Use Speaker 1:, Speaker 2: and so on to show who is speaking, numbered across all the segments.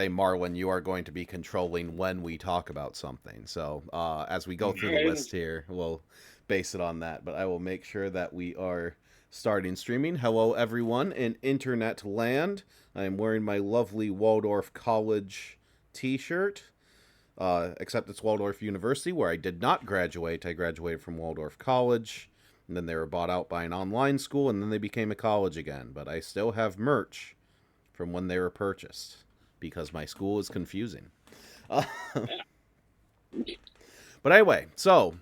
Speaker 1: Hey, Marlon, you are going to be controlling when we talk about something. So as we go through the
Speaker 2: Alright.
Speaker 1: list here, we'll base it on that. But I will make sure that we are starting streaming. Hello, everyone in internet land. I am wearing my lovely Waldorf College T-shirt. Except it's Waldorf University, where I did not graduate. I graduated from Waldorf College, and then they were bought out by an online school, and then they became a college again. But I still have merch from when they were purchased because my school is confusing. Uh, but anyway, so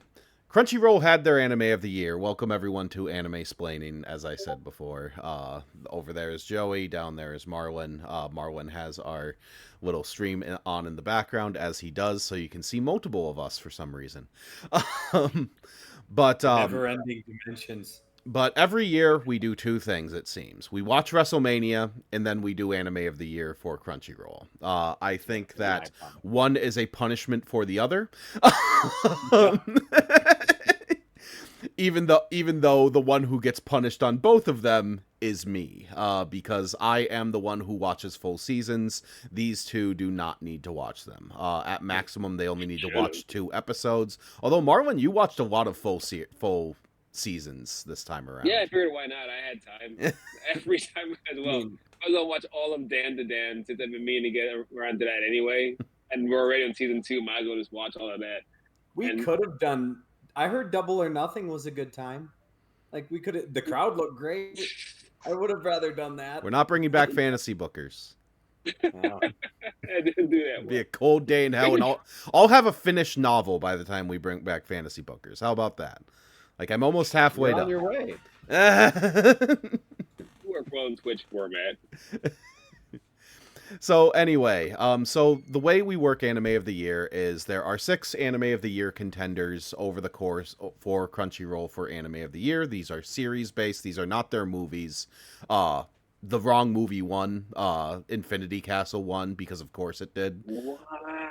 Speaker 1: Crunchyroll had their anime of the year. Welcome everyone to Animesplaining, as I said before. Over there is Joey, down there is Marlon. Marlon has our little stream on in the background as he does, so you can see multiple of us for some reason. Um, but
Speaker 3: Never-ending dimensions.
Speaker 1: But every year we do two things, it seems. We watch WrestleMania, and then we do Anime of the Year for Crunchyroll. I think that one is a punishment for the other. even though the one who gets punished on both of them is me, because I am the one who watches full seasons. These two do not need to watch them. At maximum, they only need to watch 2 episodes. Although, Marlon, you watched a lot of full seasons this time around.
Speaker 2: Yeah, I figured why not? I had time. Every time as well. I was gonna watch all of Dan to Dan since I've been meaning to get around to that anyway. And we're already on season 2. Might as well just watch all of that.
Speaker 3: We could have done. I heard Double or Nothing was a good time. Like we could have. The crowd looked great. I would have rather done that.
Speaker 1: We're not bringing back fantasy bookers.
Speaker 2: I didn't do that.
Speaker 1: It'll be a cold day in hell, and I'll have a finished novel by the time we bring back fantasy bookers. How about that? Like, I'm almost halfway done.
Speaker 3: On your way.
Speaker 2: We're on Twitch format.
Speaker 1: So anyway, so the way we work Anime of the Year is there are 6 Anime of the Year contenders over the course for Crunchyroll for Anime of the Year. These are series based. These are not their movies. The wrong movie won. Infinity Castle won because of course it did.
Speaker 2: Why?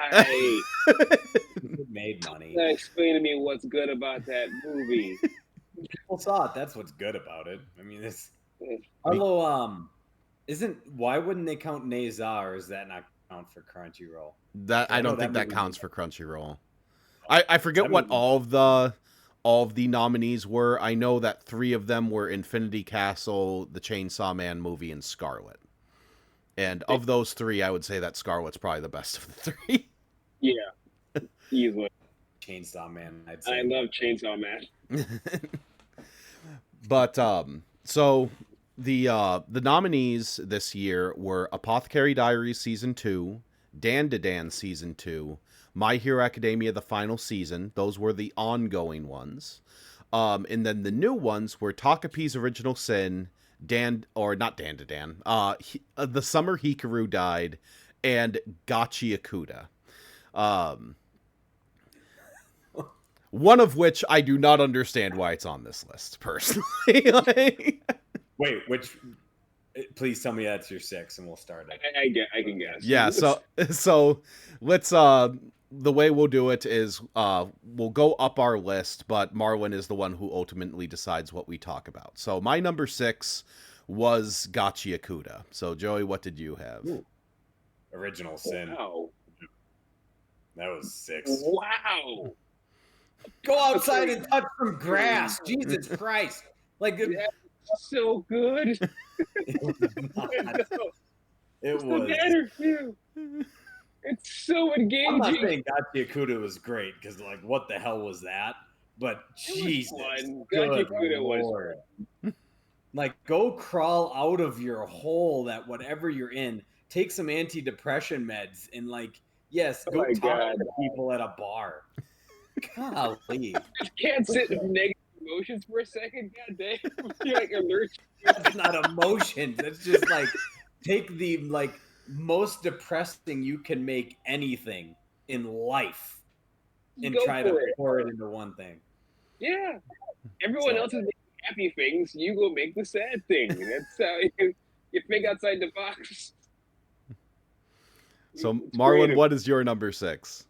Speaker 3: It made money.
Speaker 2: Explain to me what's good about that movie.
Speaker 3: People saw it. That's what's good about it. I mean, it's although why wouldn't they count Neza, or is that not count for Crunchyroll?
Speaker 1: That I don't think that counts for Crunchyroll. I forget what all of the nominees were. I know that 3 of them were Infinity Castle, the Chainsaw Man movie, and Scarlet. And of those 3, I would say that Scarlet's probably the best of the 3.
Speaker 2: Yeah, easily.
Speaker 3: Chainsaw Man. I'd say.
Speaker 2: I love Chainsaw Man.
Speaker 1: But so the nominees this year were Apothecary Diaries Season 2, Dan to Dan Season 2, My Hero Academia The Final Season. Those were the ongoing ones. And then the new ones were Takapi's Original Sin, not Dan to Dan, The Summer Hikaru Died, and Gachi Akuda. One of which I do not understand why it's on this list, personally.
Speaker 3: Wait, which? Please tell me that's your 6, and we'll start it.
Speaker 2: I can guess.
Speaker 1: Yeah, so let's the way we'll do it is we'll go up our list, but Marlon is the one who ultimately decides what we talk about. So my number 6 was Gachi Akuda. So Joey, what did you have?
Speaker 3: Ooh. Original Sin.
Speaker 2: Wow.
Speaker 3: That was 6.
Speaker 2: Wow.
Speaker 3: Go outside and touch some grass. Jesus Christ. Like
Speaker 2: so good.
Speaker 3: It was.
Speaker 2: It's so engaging.
Speaker 3: I'm not saying Gachi Akuda was great because, like, what the hell was that? But Jesus, good Lord. Like, go crawl out of your hole that whatever you're in. Take some antidepressant meds and, like, yes, go talk to people at a bar. Golly.
Speaker 2: I can't sit in negative emotions for a second. God damn. You're like alert.
Speaker 3: That's not emotions. That's just like take the most depressing you can make anything in life and try to pour it into one thing.
Speaker 2: Yeah. Everyone else is making happy things. You go make the sad thing. That's how you think outside the box.
Speaker 1: So Marlon, what is your number 6?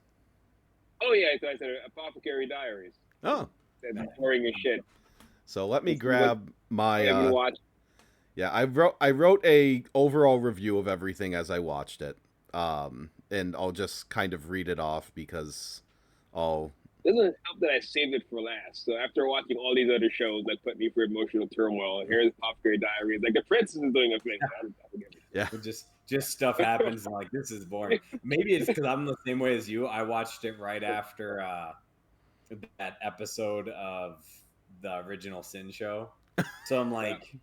Speaker 2: Oh yeah, I said Apothecary Diaries.
Speaker 1: Oh,
Speaker 2: that's boring as shit.
Speaker 1: So let me grab my.
Speaker 2: Watch.
Speaker 1: Yeah, I wrote a overall review of everything as I watched it. and I'll just kind of read it off because I'll.
Speaker 2: Doesn't help that I saved it for last. So after watching all these other shows that put me through emotional turmoil, here's Apothecary Diaries. Like the princess is doing a thing.
Speaker 1: Yeah.
Speaker 3: Just stuff happens and like this is boring. Maybe it's because I'm the same way as you. I watched it right after that episode of the original Sin show. So I'm like,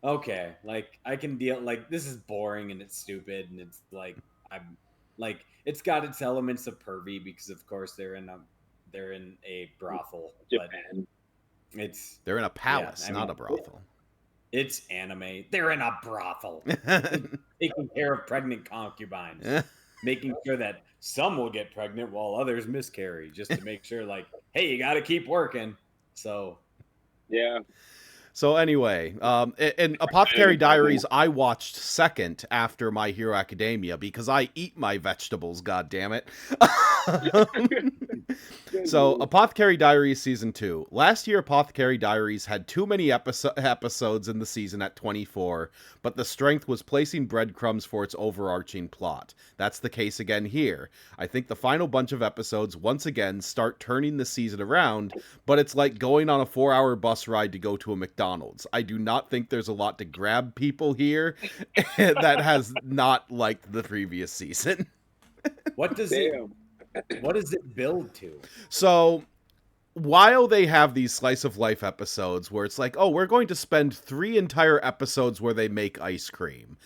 Speaker 3: okay, like I can deal. Like this is boring and it's stupid and it's like I'm like it's got its elements of pervy because of course they're in a brothel,
Speaker 2: Japan.
Speaker 3: but
Speaker 1: they're in a palace, not a brothel.
Speaker 3: It's anime. They're in a brothel, taking care of pregnant concubines, making sure that some will get pregnant while others miscarry, just to make sure, like, hey, you got to keep working. So,
Speaker 2: yeah.
Speaker 1: So anyway, in Apothecary Diaries, I watched second after My Hero Academia because I eat my vegetables. God damn it! So Apothecary Diaries season 2. Last year, Apothecary Diaries had too many episodes in the season at 24, but the strength was placing breadcrumbs for its overarching plot. That's the case again here. I think the final bunch of episodes once again start turning the season around, but it's like going on a 4-hour bus ride to go to a McDonald's. I do not think there's a lot to grab people here that has not liked the previous season.
Speaker 3: What does it build to?
Speaker 1: So, while they have these slice of life episodes where it's like, oh, we're going to spend 3 entire episodes where they make ice cream,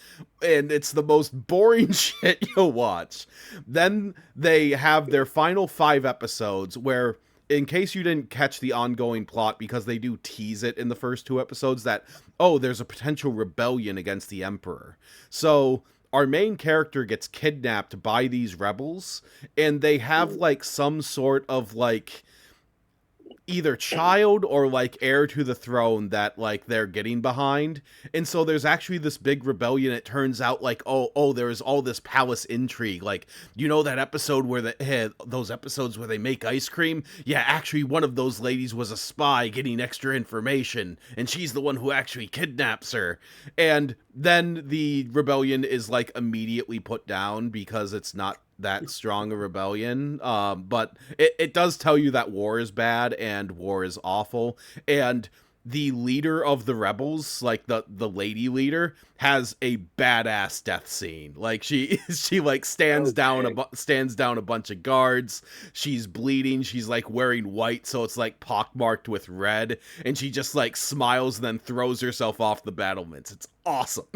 Speaker 1: and it's the most boring shit you'll watch. Then they have their final 5 episodes where, in case you didn't catch the ongoing plot, because they do tease it in the first 2 episodes, that, oh, there's a potential rebellion against the Emperor. So our main character gets kidnapped by these rebels, and they have, like, some sort of, like, either child or like heir to the throne that like they're getting behind. And so there's actually this big rebellion. It turns out like, oh, there's all this palace intrigue. Like, you know that episode where those episodes where they make ice cream? Yeah, actually one of those ladies was a spy getting extra information, and she's the one who actually kidnaps her. And then the rebellion is like immediately put down because it's not that strong a rebellion, but it does tell you that war is bad and war is awful, and the leader of the rebels, like the lady leader, has a badass death scene. Like she like stands down a bunch of guards. She's bleeding. She's like wearing white, so it's like pockmarked with red, and she just like smiles and then throws herself off the battlements. It's awesome.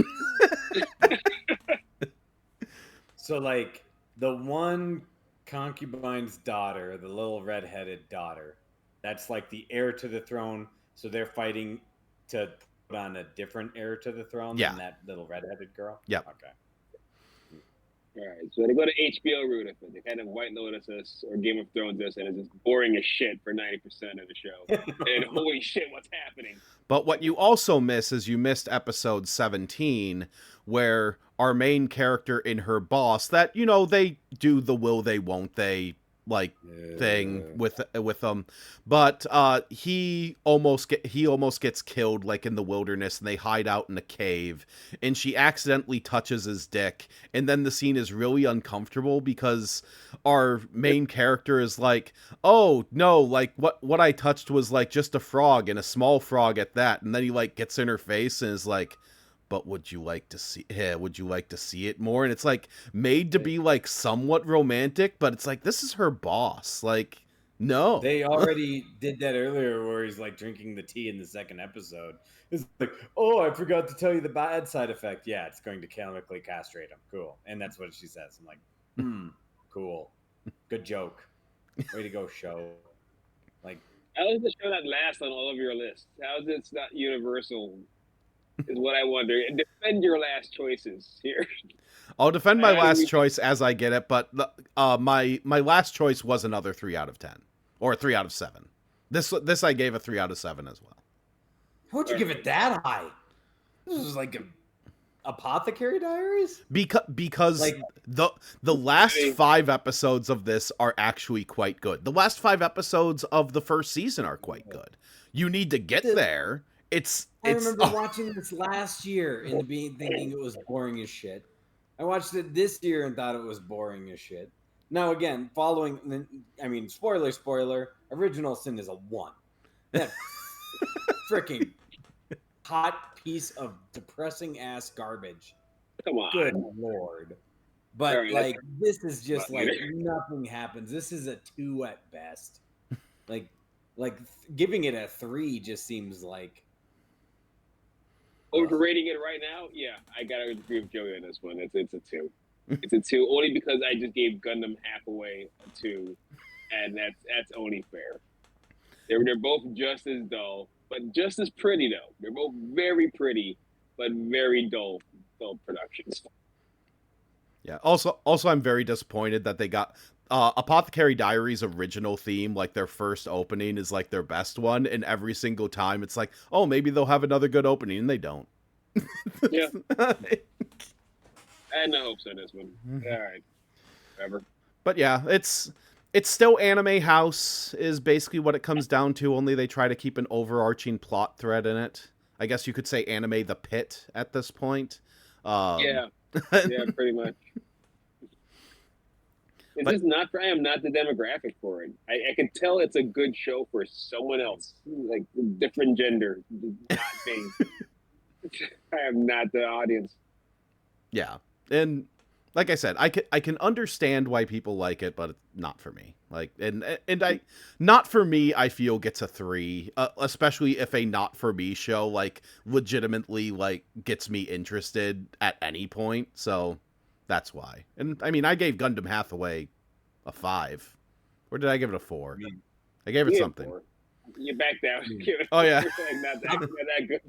Speaker 3: So like the one concubine's daughter, the little redheaded daughter, that's like the heir to the throne. So they're fighting to put on a different heir to the throne than that little redheaded girl?
Speaker 1: Yeah.
Speaker 3: Okay.
Speaker 2: All right, so they go to HBO route if they kind of White Lotus us or Game of Thrones us, and it's just boring as shit for 90% of the show. And holy shit, what's happening?
Speaker 1: But what you also miss is you missed episode 17, where our main character and her boss, that, you know, they do the will they won't they like thing with them, but he almost gets killed like in the wilderness, and they hide out in a cave, and she accidentally touches his dick, and then the scene is really uncomfortable because our main character is like, oh no, like what I touched was like just a frog, and a small frog at that, and then he like gets in her face and is like, but would you like to see it more? And it's like made to be like somewhat romantic, but it's like, this is her boss. Like, no.
Speaker 3: They already did that earlier where he's like drinking the tea in the second episode. It's like, oh, I forgot to tell you the bad side effect. Yeah, it's going to chemically castrate him. Cool. And that's what she says. I'm like, cool. Good joke. Way to go, show. Like,
Speaker 2: how is the show not last on all of your lists? How is it not universal? Is what I wonder. Defend your last choices here.
Speaker 1: I'll defend my last choice as I get it, but my last choice was another 3 out of 10 or 3 out of 7. This I gave a 3 out of 7 as well.
Speaker 3: How'd you give it that high? This was like a Apothecary Diaries?
Speaker 1: Because like, the last 5 episodes of this are actually quite good. The last 5 episodes of the first season are quite good. You need to get there. I
Speaker 3: remember watching this last year in the beginning, thinking it was boring as shit. I watched it this year and thought it was boring as shit. Now again, spoiler, Original Sin is a 1. That freaking hot piece of depressing ass garbage.
Speaker 2: Come on.
Speaker 3: Good Lord. But
Speaker 2: Right,
Speaker 3: this is just like nothing happens. This is a 2 at best. Like giving it a 3 just seems like
Speaker 2: overrating it right now. Yeah, I gotta agree with Joey on this one. It's a 2. It's a 2 only because I just gave Gundam half away a 2, and that's only fair. They're both just as dull, but just as pretty though. They're both very pretty, but very dull productions.
Speaker 1: Yeah. Also, I'm very disappointed that they got Apothecary Diaries' original theme, like their first opening, is like their best one, and every single time it's like, oh, maybe they'll have another good opening, and they don't.
Speaker 2: Yeah. I had no hopes on this one. All right, whatever.
Speaker 1: But yeah, it's still Anime House is basically what it comes down to. Only they try to keep an overarching plot thread in it. I guess you could say Anime the Pit at this point.
Speaker 2: Yeah, pretty much. It's just not for. I am not the demographic for it. I can tell it's a good show for someone else, like different gender, not me. I am not the audience.
Speaker 1: Yeah, and like I said, I can understand why people like it, but it's not for me. Like, and I, not for me, I feel gets a 3, especially if a not for me show like legitimately like gets me interested at any point. So that's why. And I mean, I gave Gundam Hathaway a 5, or did I give it a 4? I gave it something.
Speaker 2: 4. You backed out.
Speaker 1: Oh yeah,
Speaker 2: not that good.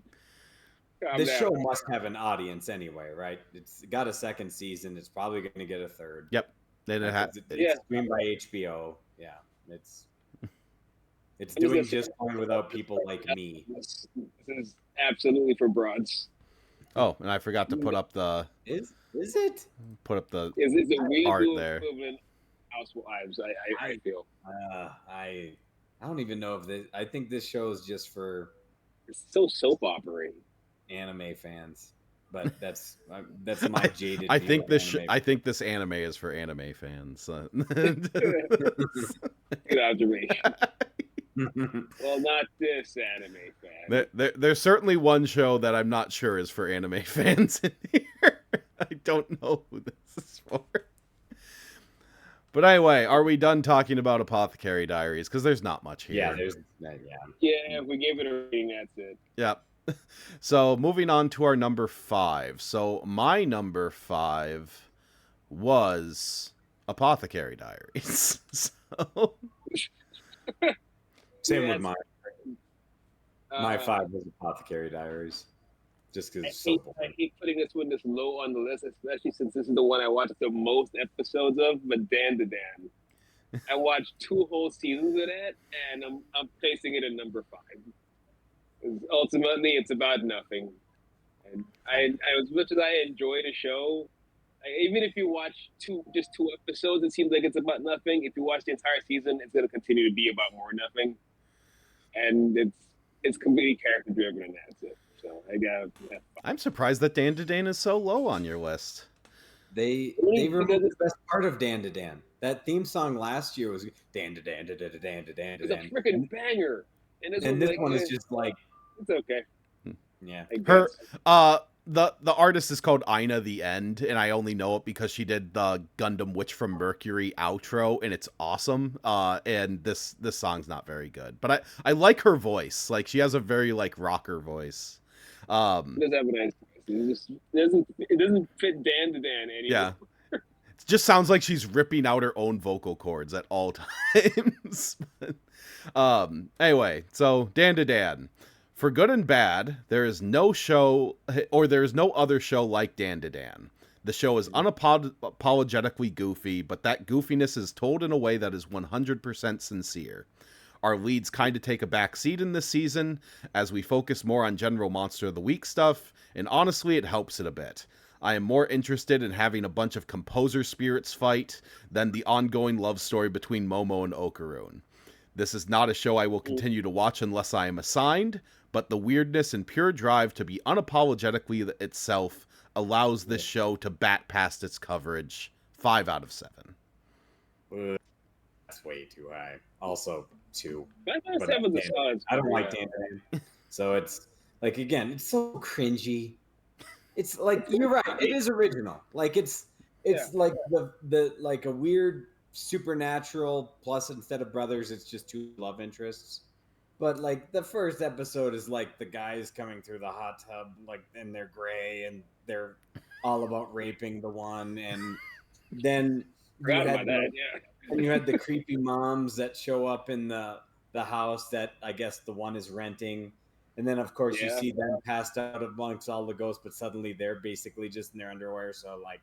Speaker 3: This show must have an audience anyway, right? It's got a second season. It's probably going to get a third.
Speaker 1: Yep. Then
Speaker 3: it's streamed by HBO. Yeah, it's doing just fine without people like me.
Speaker 2: This is absolutely for broads.
Speaker 1: Oh, and I forgot to put up the.
Speaker 3: Is it?
Speaker 1: Put up the
Speaker 2: is it
Speaker 1: art there.
Speaker 2: Housewives, I feel.
Speaker 3: I don't even know if this. I think this show is just for.
Speaker 2: It's so soap opera.
Speaker 3: Anime fans, but that's my jaded.
Speaker 1: I think this anime is for anime fans.
Speaker 2: Good observation. Well, not this anime fan.
Speaker 1: There's certainly one show that I'm not sure is for anime fans in here. I don't know who this is for. But anyway, are we done talking about Apothecary Diaries? Because there's not much here.
Speaker 2: Yeah, if we gave it a rating, that's it.
Speaker 1: Yep. So moving on to our number 5. So my number 5 was Apothecary Diaries. So
Speaker 3: same with mine. My 5 was Apothecary Diaries. Just because
Speaker 2: I hate putting this one this low on the list, especially since this is the one I watched the most episodes of. But Dan, I watched 2 whole seasons of that, and I'm placing it at number 5. Ultimately, it's about nothing. And as much as I enjoy the show, even if you watch just 2 episodes, it seems like it's about nothing. If you watch the entire season, it's going to continue to be about more nothing. And it's completely character driven, and that's it. So
Speaker 1: I'm surprised that Dan to Dan is so low on your list.
Speaker 3: They removed the best part of Dan to Dan. That theme song last year was Dan to Dan to Dan to Dan to Dan to Dan.
Speaker 2: It's a freaking banger.
Speaker 3: And this one is just like.
Speaker 2: It's okay.
Speaker 3: Yeah.
Speaker 1: Her the artist is called Ina the End, and I only know it because she did the Gundam Witch from Mercury outro, and it's awesome. And this song's not very good, but I like her voice. Like, she has a very like rocker voice.
Speaker 2: It does have a nice voice. It doesn't fit Dan to Dan anymore.
Speaker 1: Yeah. It just sounds like she's ripping out her own vocal cords at all times. Anyway, so Dan to Dan. For good and bad, there is no other show like Dan to Dan. The show is unapologetically goofy, but that goofiness is told in a way that is 100% sincere. Our leads kind of take a back seat in this season, as we focus more on general Monster of the Week stuff, and honestly, it helps it a bit. I am more interested in having a bunch of composer spirits fight than the ongoing love story between Momo and Okaroon. This is not a show I will continue to watch unless I am assigned, but the weirdness and pure drive to be unapologetically itself allows this show to bat past its coverage. 5 out of 7.
Speaker 3: That's way too high. Also 2.
Speaker 2: 5 out of 7 is solid.
Speaker 3: I don't like Dan. So it's like, again, it's so cringy. It's like, you're right. It is original. Like it's like the like a weird supernatural plus, instead of brothers, it's just 2 love interests. But like the first episode is like the guys coming through the hot tub, like, and they're gray and they're all about raping the one, and then you had the creepy moms that show up in the house that I guess the one is renting. And then, of course, you see them passed out amongst all the ghosts, but suddenly they're basically just in their underwear. So, like,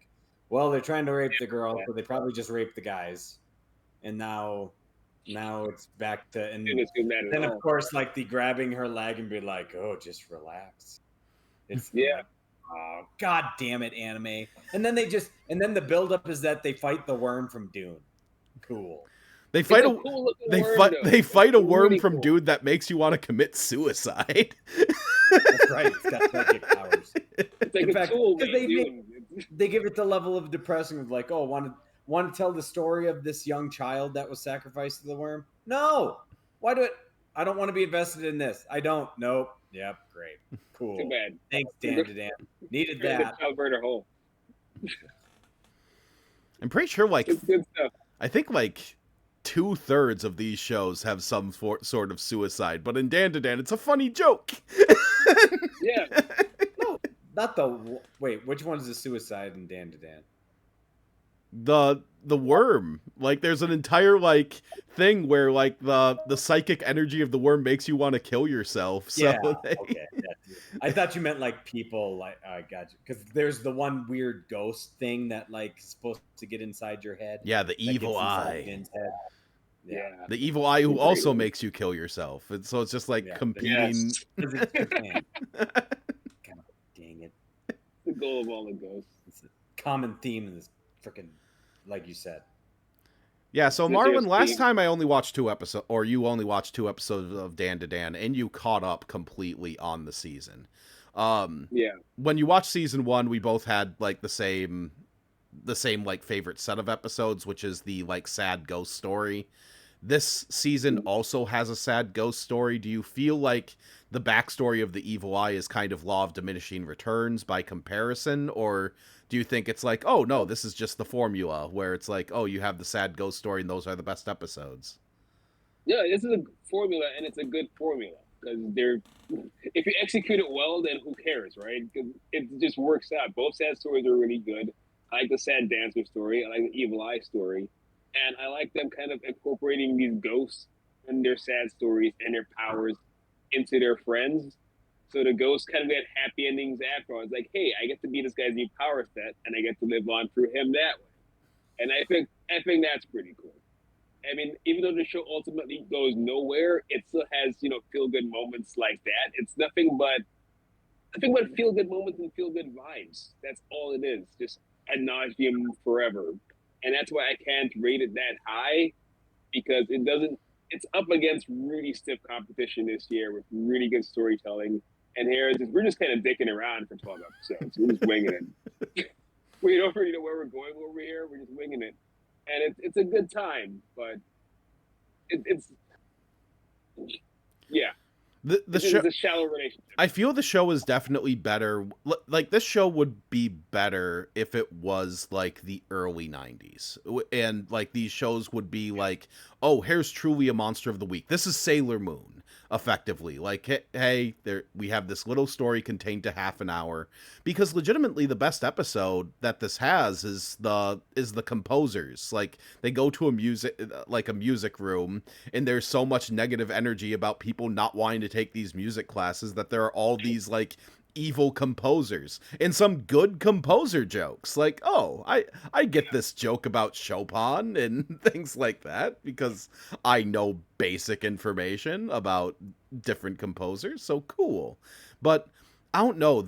Speaker 3: well, they're trying to rape the girl, so they probably just raped the guys. And now it's back to, and then, of course, like, the grabbing her leg and be like, oh, just relax. It's oh, God damn it, anime. And then the buildup is that they fight the worm from Dune. Cool.
Speaker 1: They fight they fight a worm from Dune that makes you want to commit suicide.
Speaker 3: That's right. It's got psychic powers.
Speaker 2: It's like a tool,
Speaker 3: they give it the level of depressing of like, oh, want to tell the story of this young child that was sacrificed to the worm? No. Why do it? I don't want to be invested in this. I don't. Nope. Yep. Great. Cool.
Speaker 2: Too bad.
Speaker 3: Thanks, Dan. Needed that.
Speaker 2: Alberta hole.
Speaker 1: I'm pretty sure, like,
Speaker 2: good stuff.
Speaker 1: I think like 2/3 of these shows have some sort of suicide, but in Dan to Dan, it's a funny joke.
Speaker 2: Yeah.
Speaker 3: No, not the. Wait, which one is the suicide in Dan to Dan?
Speaker 1: The worm. Like, there's an entire like thing where like the psychic energy of the worm makes you want to kill yourself. So
Speaker 3: yeah. Okay. Yeah. I thought you meant like people. Like, I got you, because there's the one weird ghost thing that like is supposed to get inside your head.
Speaker 1: Yeah, the evil eye.
Speaker 3: Yeah,
Speaker 1: the evil eye who also makes you kill yourself. And so it's just like competing.
Speaker 3: God dang it!
Speaker 2: The goal of all the ghosts.
Speaker 3: It's a common theme in this freaking, like you said.
Speaker 1: Yeah, so Marlon, last time I only watched 2 episodes, or you only watched 2 episodes of Dan to Dan, and you caught up completely on the season. When you watched season 1, we both had like the same like favorite set of episodes, which is the like sad ghost story. This season also has a sad ghost story. Do you feel like the backstory of the evil eye is kind of law of diminishing returns by comparison, or do you think it's like, oh no, this is just the formula where it's like, oh, you have the sad ghost story and those are the best episodes?
Speaker 2: Yeah, this is a formula, and it's a good formula because if you execute it well, then who cares, right? Because it just works out. Both sad stories are really good. I like the sad dancer story. I like the evil eye story. And I like them kind of incorporating these ghosts and their sad stories and their powers into their friends. So the ghosts kind of get happy endings after all. It's like, hey, I get to be this guy's new power set, and I get to live on through him that way. And I think that's pretty cool. I mean, even though the show ultimately goes nowhere, it still has, feel good moments like that. It's nothing but feel good moments and feel good vibes. That's all it is. Just ad nauseum forever. And that's why I can't rate it that high, because it's up against really stiff competition this year with really good storytelling. And here, we're just kind of dicking around for 12 episodes. We're just winging it. We don't really know where we're going over here. We're just winging it. And it's a good time, but it's
Speaker 1: the show.
Speaker 2: It's a shallow relationship.
Speaker 1: I feel the show is definitely better. Like, this show would be better if it was like the early 90s. And like these shows would be like, oh, here's truly a monster of the week. This is Sailor Moon, effectively. Like, hey, we have this little story contained to half an hour. Because legitimately the best episode that this has is the composers. Like, they go to a music room, and there's so much negative energy about people not wanting to take these music classes that there are all these like evil composers and some good composer jokes. Like, oh, I get this joke about Chopin and things like that because I know basic information about different composers. So cool. But I don't know,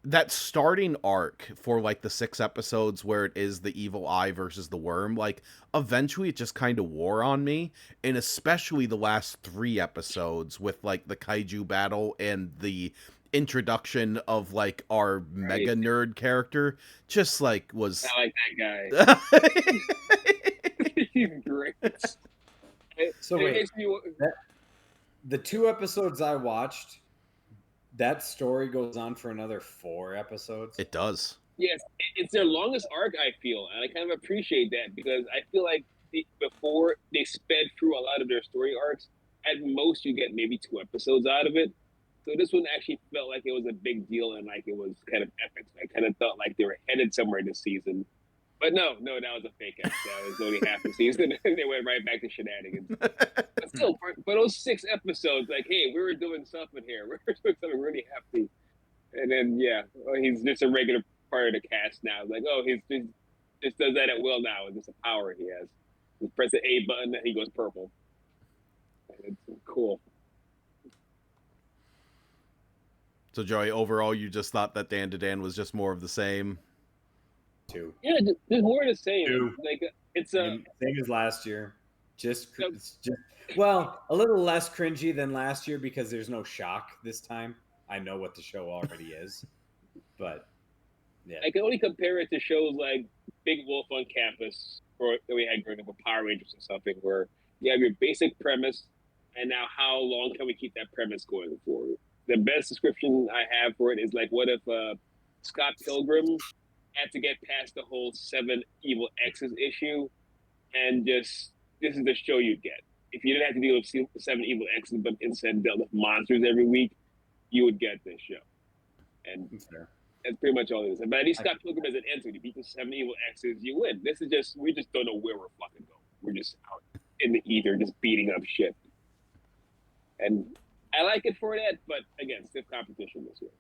Speaker 1: that starting arc for like the 6 episodes where it is the evil eye versus the worm, like eventually it just kind of wore on me, and especially the last 3 episodes with like the kaiju battle and the introduction of like our mega nerd character just like was
Speaker 2: I like that guy. He's great.
Speaker 3: So wait, the 2 episodes I watched, that story goes on for another 4 episodes.
Speaker 1: It does.
Speaker 2: Yes, it's their longest arc, I feel, and I kind of appreciate that because I feel like before they sped through a lot of their story arcs, at most you get maybe 2 episodes out of it. So this one actually felt like it was a big deal and like it was kind of epic. I kind of felt like they were headed somewhere this season. But no, that was a fake out. That was only half the season, and they went right back to shenanigans. But still, for those 6 episodes, like, hey, we were doing something here. We were doing something really hefty. And then, he's just a regular part of the cast now. Like, he's just does that at will now. It's just a power he has. You press the A button, and he goes purple. It's cool.
Speaker 1: So, Joey, overall, you just thought that Dan to Dan was just more of the same?
Speaker 3: 2.
Speaker 2: Yeah, just more of the same.
Speaker 3: 2.
Speaker 2: Like it's
Speaker 3: same as last year. Well, a little less cringy than last year because there's no shock this time. I know what the show already is, but yeah,
Speaker 2: I can only compare it to shows like Big Wolf on Campus, or that we had growing up with Power Rangers or something, where you have your basic premise, and now how long can we keep that premise going forward? The best description I have for it is like, what if Scott Pilgrim had to get past the whole 7 evil X's issue, and just this is the show you'd get. If you didn't have to deal with 7 evil X's, but instead dealt with monsters every week, you would get this show. And that's pretty much all it is. But at least Scott Pilgrim as an entity, you beat the 7 evil X's, you win. This is just, we just don't know where we're fucking going. We're just out in the ether, just beating up shit. And I like it for that, but again, stiff competition this year.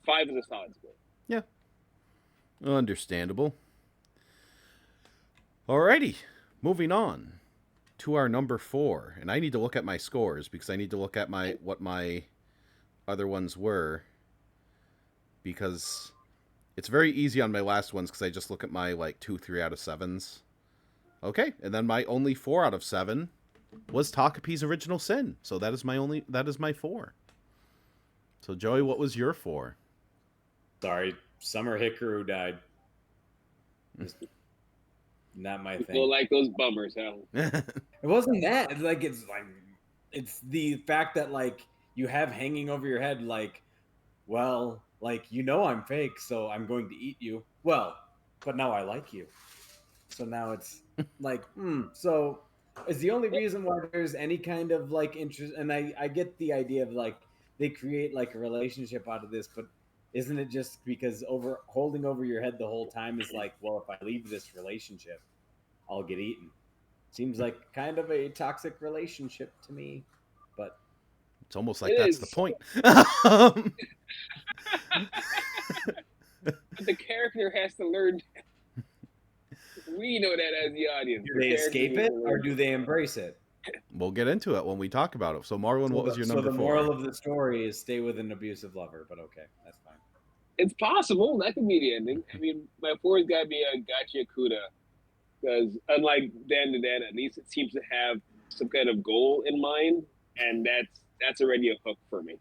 Speaker 2: 5 is a solid score.
Speaker 1: Yeah. Understandable. Alrighty, moving on to our number 4. And I need to look at my scores because I need to look at what my other ones were. Because it's very easy on my last ones because I just look at my like 2, 3 out of 7s. Okay, and then my only 4 out of 7 was Takapi's Original Sin. So that is my 4. So Joey, what was your 4?
Speaker 3: Sorry, Summer Hikaru died. Not my thing.
Speaker 2: People like those bummers, huh?
Speaker 3: It wasn't that. It's the fact that like you have hanging over your head like, well, like I'm fake, so I'm going to eat you. Well, but now I like you. So now it's like, so it's the only reason why there's any kind of like interest. And I get the idea of like they create like a relationship out of this, but isn't it just because holding over your head the whole time is like, well, if I leave this relationship, I'll get eaten. Seems like kind of a toxic relationship to me, but
Speaker 1: it's almost like that's the point.
Speaker 2: But the character has to learn. We know that as the audience.
Speaker 3: Do they escape it or do they embrace it?
Speaker 1: We'll get into it when we talk about it. So, Marlon, what was your number 4?
Speaker 3: So the moral of the story is stay with an abusive lover, but okay, that's fine.
Speaker 2: It's possible. That could be the ending. I mean, my 4 has got to be a Gotcha Kuda. Because unlike Dan to Dan, at least it seems to have some kind of goal in mind. And that's already a hook for me.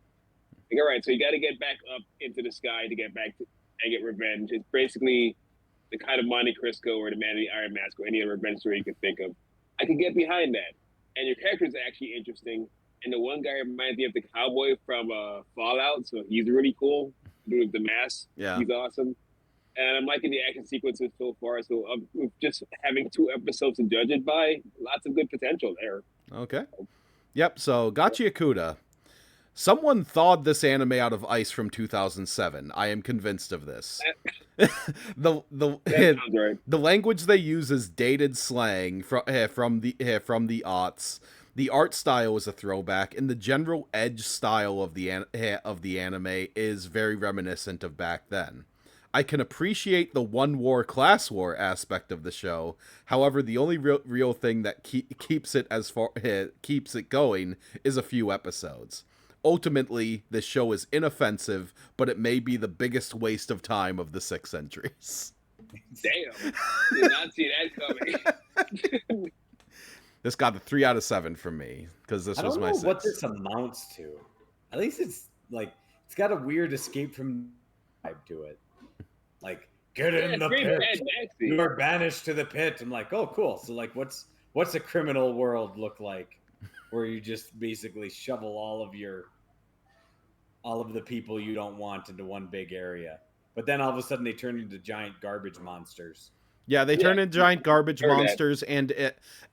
Speaker 2: Like, all right, so you got to get back up into the sky to get back to and get revenge. It's basically the kind of Monte Cristo or the Man of the Iron Mask or any other revenge story you can think of. I can get behind that. And your character is actually interesting. And the one guy reminds me of the cowboy from Fallout, so he's really cool. Doing the mask,
Speaker 1: yeah,
Speaker 2: he's awesome. And I'm liking the action sequences so far. So just having 2 episodes to judge it by, lots of good potential there.
Speaker 1: Okay. Yep. So Gotcha Yakuda. Someone thawed this anime out of ice from 2007. I am convinced of this. the
Speaker 2: right.
Speaker 1: The language they use is dated slang from the aughts. The art style is a throwback, and the general edge style of the anime is very reminiscent of back then. I can appreciate the one war class war aspect of the show. However, the only real thing that keeps it going is a few episodes. ultimately, this show is inoffensive, but it may be the biggest waste of time of the 6 centuries.
Speaker 2: Damn. Did not see that coming.
Speaker 1: This got a 3 out of 7 from me because this was my 6.
Speaker 3: I don't know what this amounts to. At least it's like it's got a weird escape from vibe to it. Like, get in the pit. You are banished to the pit. I'm like, oh, cool. So like, what's a criminal world look like, where you just basically shovel all of the people you don't want into one big area, but then all of a sudden they turn into giant garbage monsters.
Speaker 1: Yeah, they turn into giant garbage monsters, and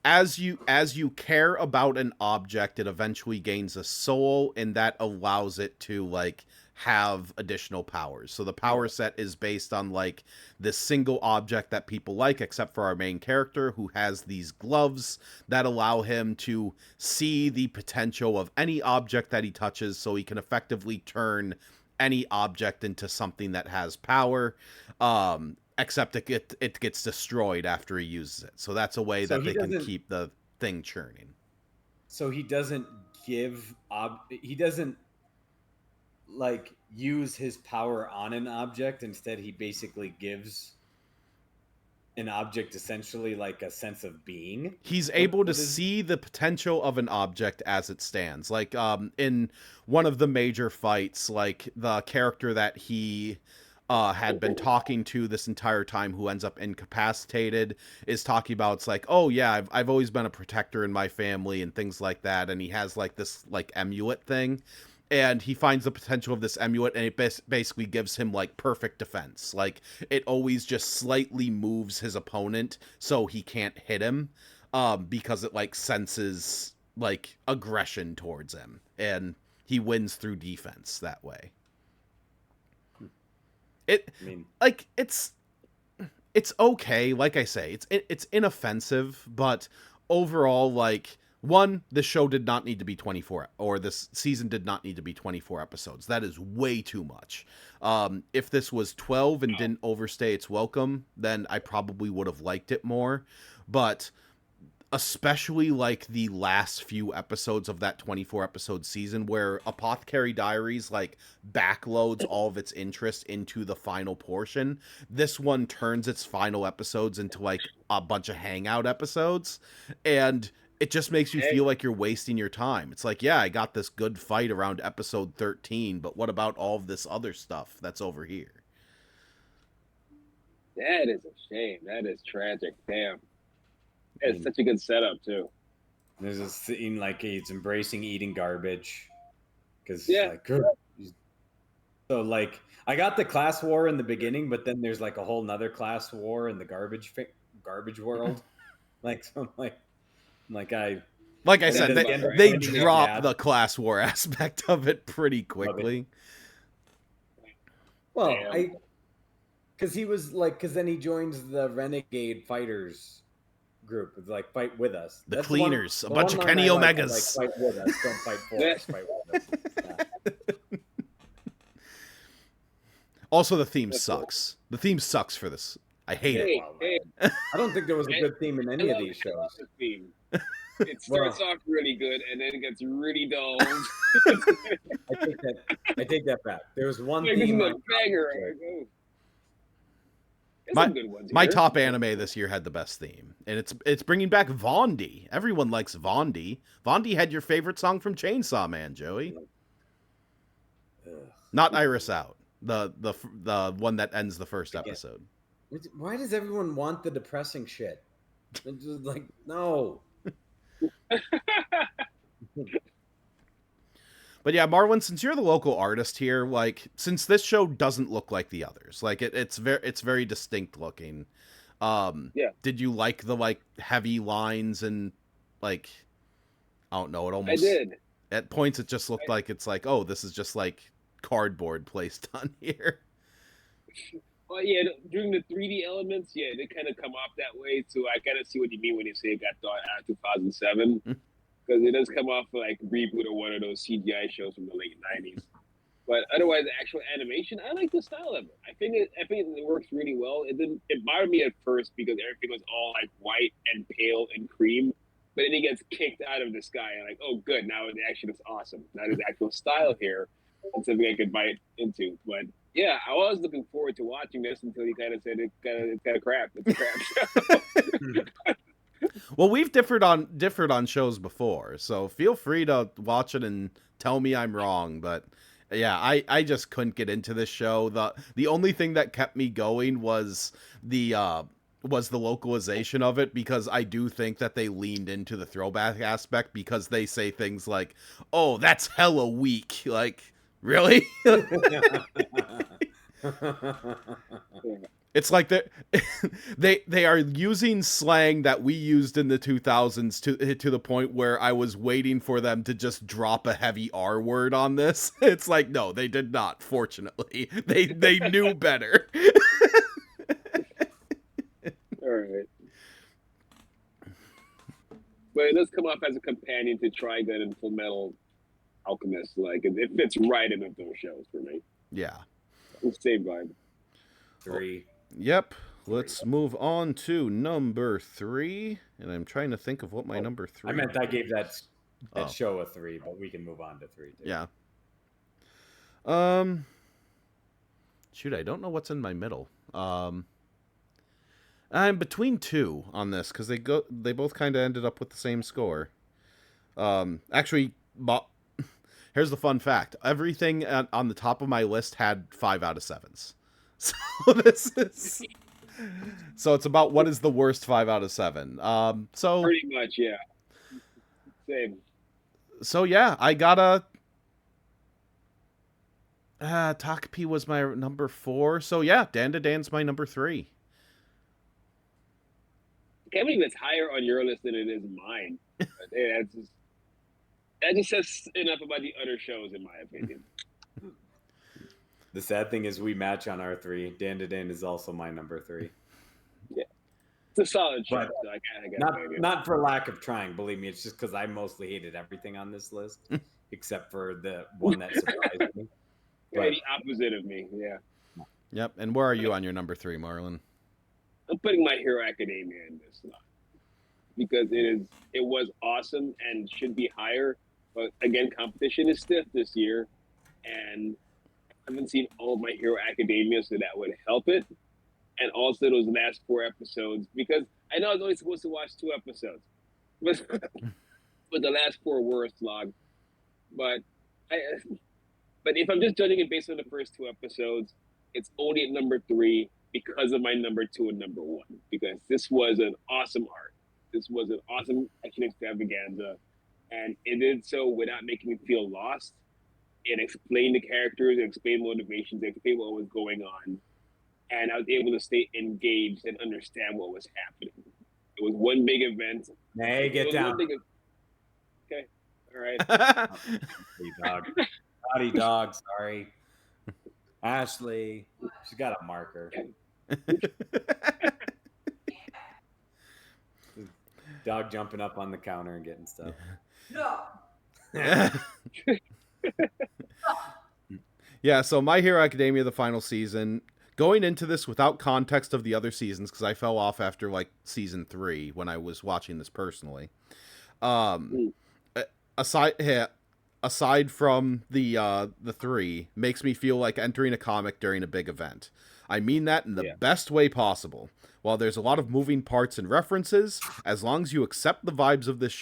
Speaker 1: as you care about an object, it eventually gains a soul, and that allows it to like have additional powers. So the power set is based on like this single object that people like, except for our main character, who has these gloves that allow him to see the potential of any object that he touches, so he can effectively turn any object into something that has power. Except it gets destroyed after he uses it. So that's a way that they can keep the thing churning.
Speaker 3: So he doesn't he doesn't like use his power on an object. Instead, he basically gives an object essentially like a sense of being.
Speaker 1: He's able to see the potential of an object as it stands. Like in one of the major fights, like the character that he had been talking to this entire time, who ends up incapacitated, is talking about, it's like, oh yeah, I've always been a protector in my family and things like that, and he has like this like amulet thing, and he finds the potential of this amulet, and it basically gives him like perfect defense. Like it always just slightly moves his opponent so he can't hit him, because it like senses like aggression towards him, and he wins through defense that way. It's okay. Like I say, it's inoffensive, but overall, like, one, this show did not need to be 24, or this season did not need to be 24 episodes. That is way too much. If this was 12 and didn't overstay its welcome, then I probably would have liked it more. But especially like the last few episodes of that 24 episode season, where Apothecary Diaries like backloads all of its interest into the final portion, this one turns its final episodes into like a bunch of hangout episodes, and it just makes you feel like you're wasting your time. It's like, yeah, I got this good fight around episode 13, but what about all of this other stuff that's over here?
Speaker 2: That is a shame. That is tragic. Damn. It's such a good setup too.
Speaker 3: There's a scene like he's embracing eating garbage, because so like I got the class war in the beginning, but then there's like a whole nother class war in the garbage world. Like so I
Speaker 1: said, they drop the class war aspect of it pretty quickly.
Speaker 3: Well, because then he joins the Renegade Fighters group. It's like, fight with us.
Speaker 1: The Cleaners, a bunch of Kenny Omegas.
Speaker 3: Like, fight with us, don't fight for us. Fight with us. Yeah.
Speaker 1: Also, the theme sucks. The theme sucks for this. I hate it.
Speaker 3: I don't think there was a good theme in any of these shows.
Speaker 2: It starts off really good and then it gets really dull.
Speaker 3: I take that back. There was one theme.
Speaker 1: My top anime this year had the best theme, and it's bringing back Vondi. Everyone likes Vondi. Vondi had your favorite song from Chainsaw Man, Joey. Not Iris Out, the one that ends the first episode.
Speaker 3: Why does everyone want the depressing shit? It's just like, no.
Speaker 1: But yeah, Marlon, since you're the local artist here, like, since this show doesn't look like the others, like it's very distinct looking. Did you like the like heavy lines and like, I don't know, it almost,
Speaker 2: I did.
Speaker 1: At points it just looked like it's like, oh, this is just like cardboard placed on here.
Speaker 2: Well, yeah, during the 3D elements, yeah, they kind of come off that way. So I kind of see what you mean when you say it got thought out 2007. Because it does come off like reboot or one of those CGI shows from the late 90s. But otherwise, the actual animation, I like the style of it. I think it works really well. It bothered me at first because everything was all like white and pale and cream. but then he gets kicked out of the sky. And like, oh, good, now the action is awesome. Now there's actual style here, and something I could bite into. But yeah, I was looking forward to watching this until you kind of said it's kind of crap. It's a crap show.
Speaker 1: Well, we've differed on shows before, so feel free to watch it and tell me I'm wrong. But yeah, I just couldn't get into this show. The only thing that kept me going was the localization of it, because I do think that they leaned into the throwback aspect, because they say things like, "Oh, that's hella weak." Like, really? It's like they are using slang that we used in the 2000s to the point where I was waiting for them to just drop a heavy R word on this. It's like, no, they did not. Fortunately, they knew better.
Speaker 2: All right. But it does come off as a companion to Trigun and Full Metal Alchemist. Like, it fits right in with those shows for me.
Speaker 1: Yeah.
Speaker 2: Same vibe.
Speaker 3: 3.
Speaker 1: Yep. Let's move on to number 3. And I'm trying to think of what my number 3.
Speaker 3: I meant I gave that show a 3, but we can move on to 3 too.
Speaker 1: Yeah. Shoot, I don't know what's in my middle. I'm between 2 on this, because they both kind of ended up with the same score. Actually, here's the fun fact: everything on the top of my list had 5 out of 7s. So so it's about what is the worst 5 out of 7. So
Speaker 2: pretty much, yeah. Same.
Speaker 1: So yeah, I got Takapi was my number 4. So yeah, Dan to Dan's my number 3.
Speaker 2: I can't believe it's higher on your list than it is mine. That just says enough about the other shows, in my opinion.
Speaker 3: The sad thing is we match on our 3. Dan to Dan is also my number 3.
Speaker 2: Yeah. It's a solid show.
Speaker 3: But
Speaker 2: so I
Speaker 3: not for lack of trying, believe me. It's just because I mostly hated everything on this list, except for the one that surprised me.
Speaker 2: But, the opposite of me, yeah.
Speaker 1: Yep. And where are you on your number 3, Marlon?
Speaker 2: I'm putting My Hero Academia in this slot because it was awesome and should be higher. But again, competition is stiff this year, and I haven't seen all of My Hero Academia, so that would help it. And also those last 4 episodes, because I know I was only supposed to watch 2 episodes, but the last 4 were a slog. But if I'm just judging it based on the first 2 episodes, it's only at number 3 because of my number 2 and number 1. Because this was an awesome art. This was an awesome action extravaganza, and it did so without making me feel lost. It explained the characters, it explained motivations, it explained what was going on, and I was able to stay engaged and understand what was happening. It was one big event.
Speaker 3: Hey, get down.
Speaker 2: Okay, all right.
Speaker 3: Naughty dog. Naughty dog. Sorry, Ashley. She's got a marker. Dog jumping up on the counter and getting stuff.
Speaker 4: No.
Speaker 1: Yeah, so My Hero Academia, the final season, going into this without context of the other seasons, because I fell off after like season 3 when I was watching this personally. Aside from the 3, makes me feel like entering a comic during a big event. I mean that in the best way possible. While there's a lot of moving parts and references, as long as you accept the vibes of this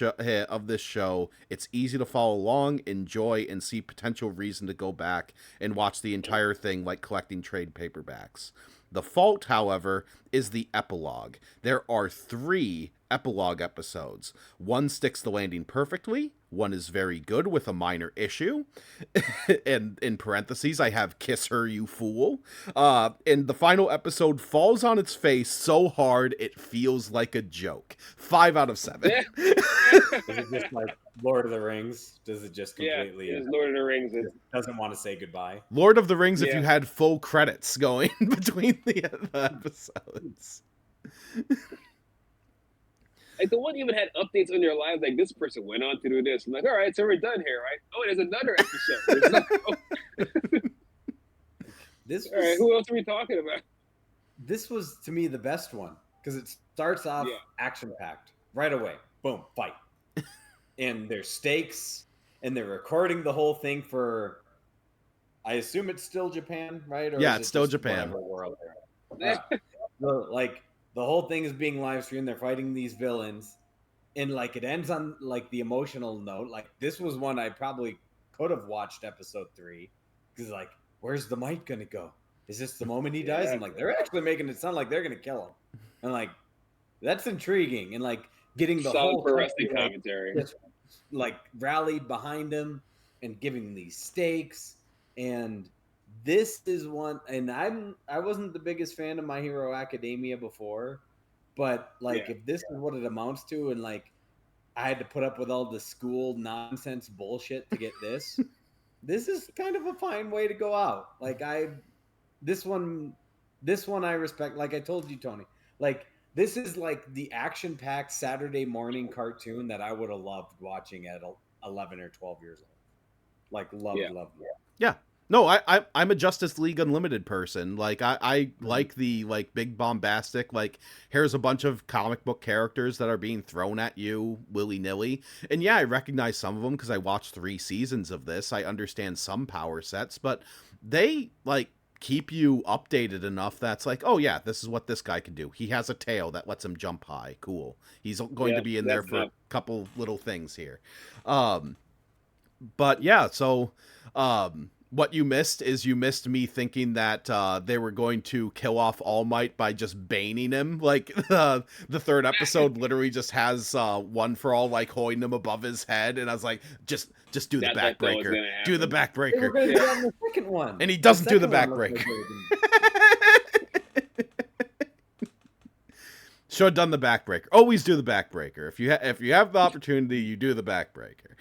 Speaker 1: show, it's easy to follow along, enjoy, and see potential reason to go back and watch the entire thing like collecting trade paperbacks. The fault, however, is the epilogue. There are 3 epilogue episodes. One sticks the landing perfectly, one is very good with a minor issue, and in parentheses I have "kiss her, you fool," and the final episode falls on its face so hard it feels like a joke. 5 out of 7.
Speaker 3: Is it just like Lord of the Rings? Does it just completely...
Speaker 2: Yeah, Lord of the Rings.
Speaker 3: It doesn't want to say goodbye.
Speaker 1: Lord of the Rings, if you had full credits going between the episodes.
Speaker 2: Like, the one even had updates on their lives, like, this person went on to do this. I'm like, all right, so we're done here, right? Oh, there's another episode. All right, who else are we talking about?
Speaker 3: This was, to me, the best one, because it starts off action-packed. Right away. Boom, fight. and there's stakes, and they're recording the whole thing for. I assume it's still Japan, right? Or
Speaker 1: Yeah,
Speaker 3: is
Speaker 1: it's
Speaker 3: it
Speaker 1: still
Speaker 3: just
Speaker 1: Japan.
Speaker 3: whatever world they're in? Like the whole thing is being live streamed. They're fighting these villains, and like it ends on like the emotional note. Like this was one I probably could have watched episode 3 because like, where's the might gonna go? Is this the moment he dies? I'm like, they're actually making it sound like they're gonna kill him, and like that's intriguing, and like getting the
Speaker 2: Solid
Speaker 3: whole
Speaker 2: for
Speaker 3: country,
Speaker 2: wrestling commentary.
Speaker 3: just like rallied behind him and giving these stakes. And this is one, and I wasn't the biggest fan of My Hero Academia before, but like if this is what it amounts to, and like I had to put up with all the school nonsense bullshit to get this, this is kind of a fine way to go out. Like this one I respect. Like I told you, Tony, like this is like the action-packed Saturday morning cartoon that I would have loved watching at 11 or 12 years old. Like love.
Speaker 1: Yeah. No, I'm a Justice League Unlimited person. Like I like the like big bombastic, like here's a bunch of comic book characters that are being thrown at you willy-nilly. And yeah, I recognize some of them because I watched 3 seasons of this. I understand some power sets, but they like keep you updated enough that's like, oh yeah, this is what this guy can do. He has a tail that lets him jump high. Cool. He's going to be in there for a couple little things here. But yeah, so what you missed is you missed me thinking that they were going to kill off All Might by just baning him. Like the 3rd episode literally just has One for All like holding him above his head, and I was like, just do the backbreaker, do the backbreaker.
Speaker 3: They were going to do that in the second one,
Speaker 1: and he doesn't do the backbreaker. Should have done the backbreaker. Always do the backbreaker. If you have the opportunity, you do the backbreaker.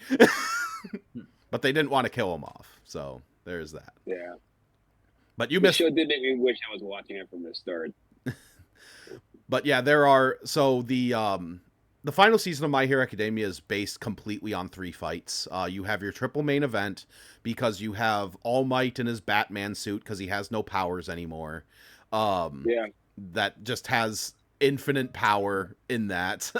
Speaker 1: But they didn't want to kill him off, so there's that.
Speaker 2: Yeah.
Speaker 1: But you missed.
Speaker 2: The show did make me wish I was watching it from the start.
Speaker 1: But yeah, there are the final season of My Hero Academia is based completely on 3 fights. You have your triple main event because you have All Might in his Batman suit because he has no powers anymore. That just has infinite power in that.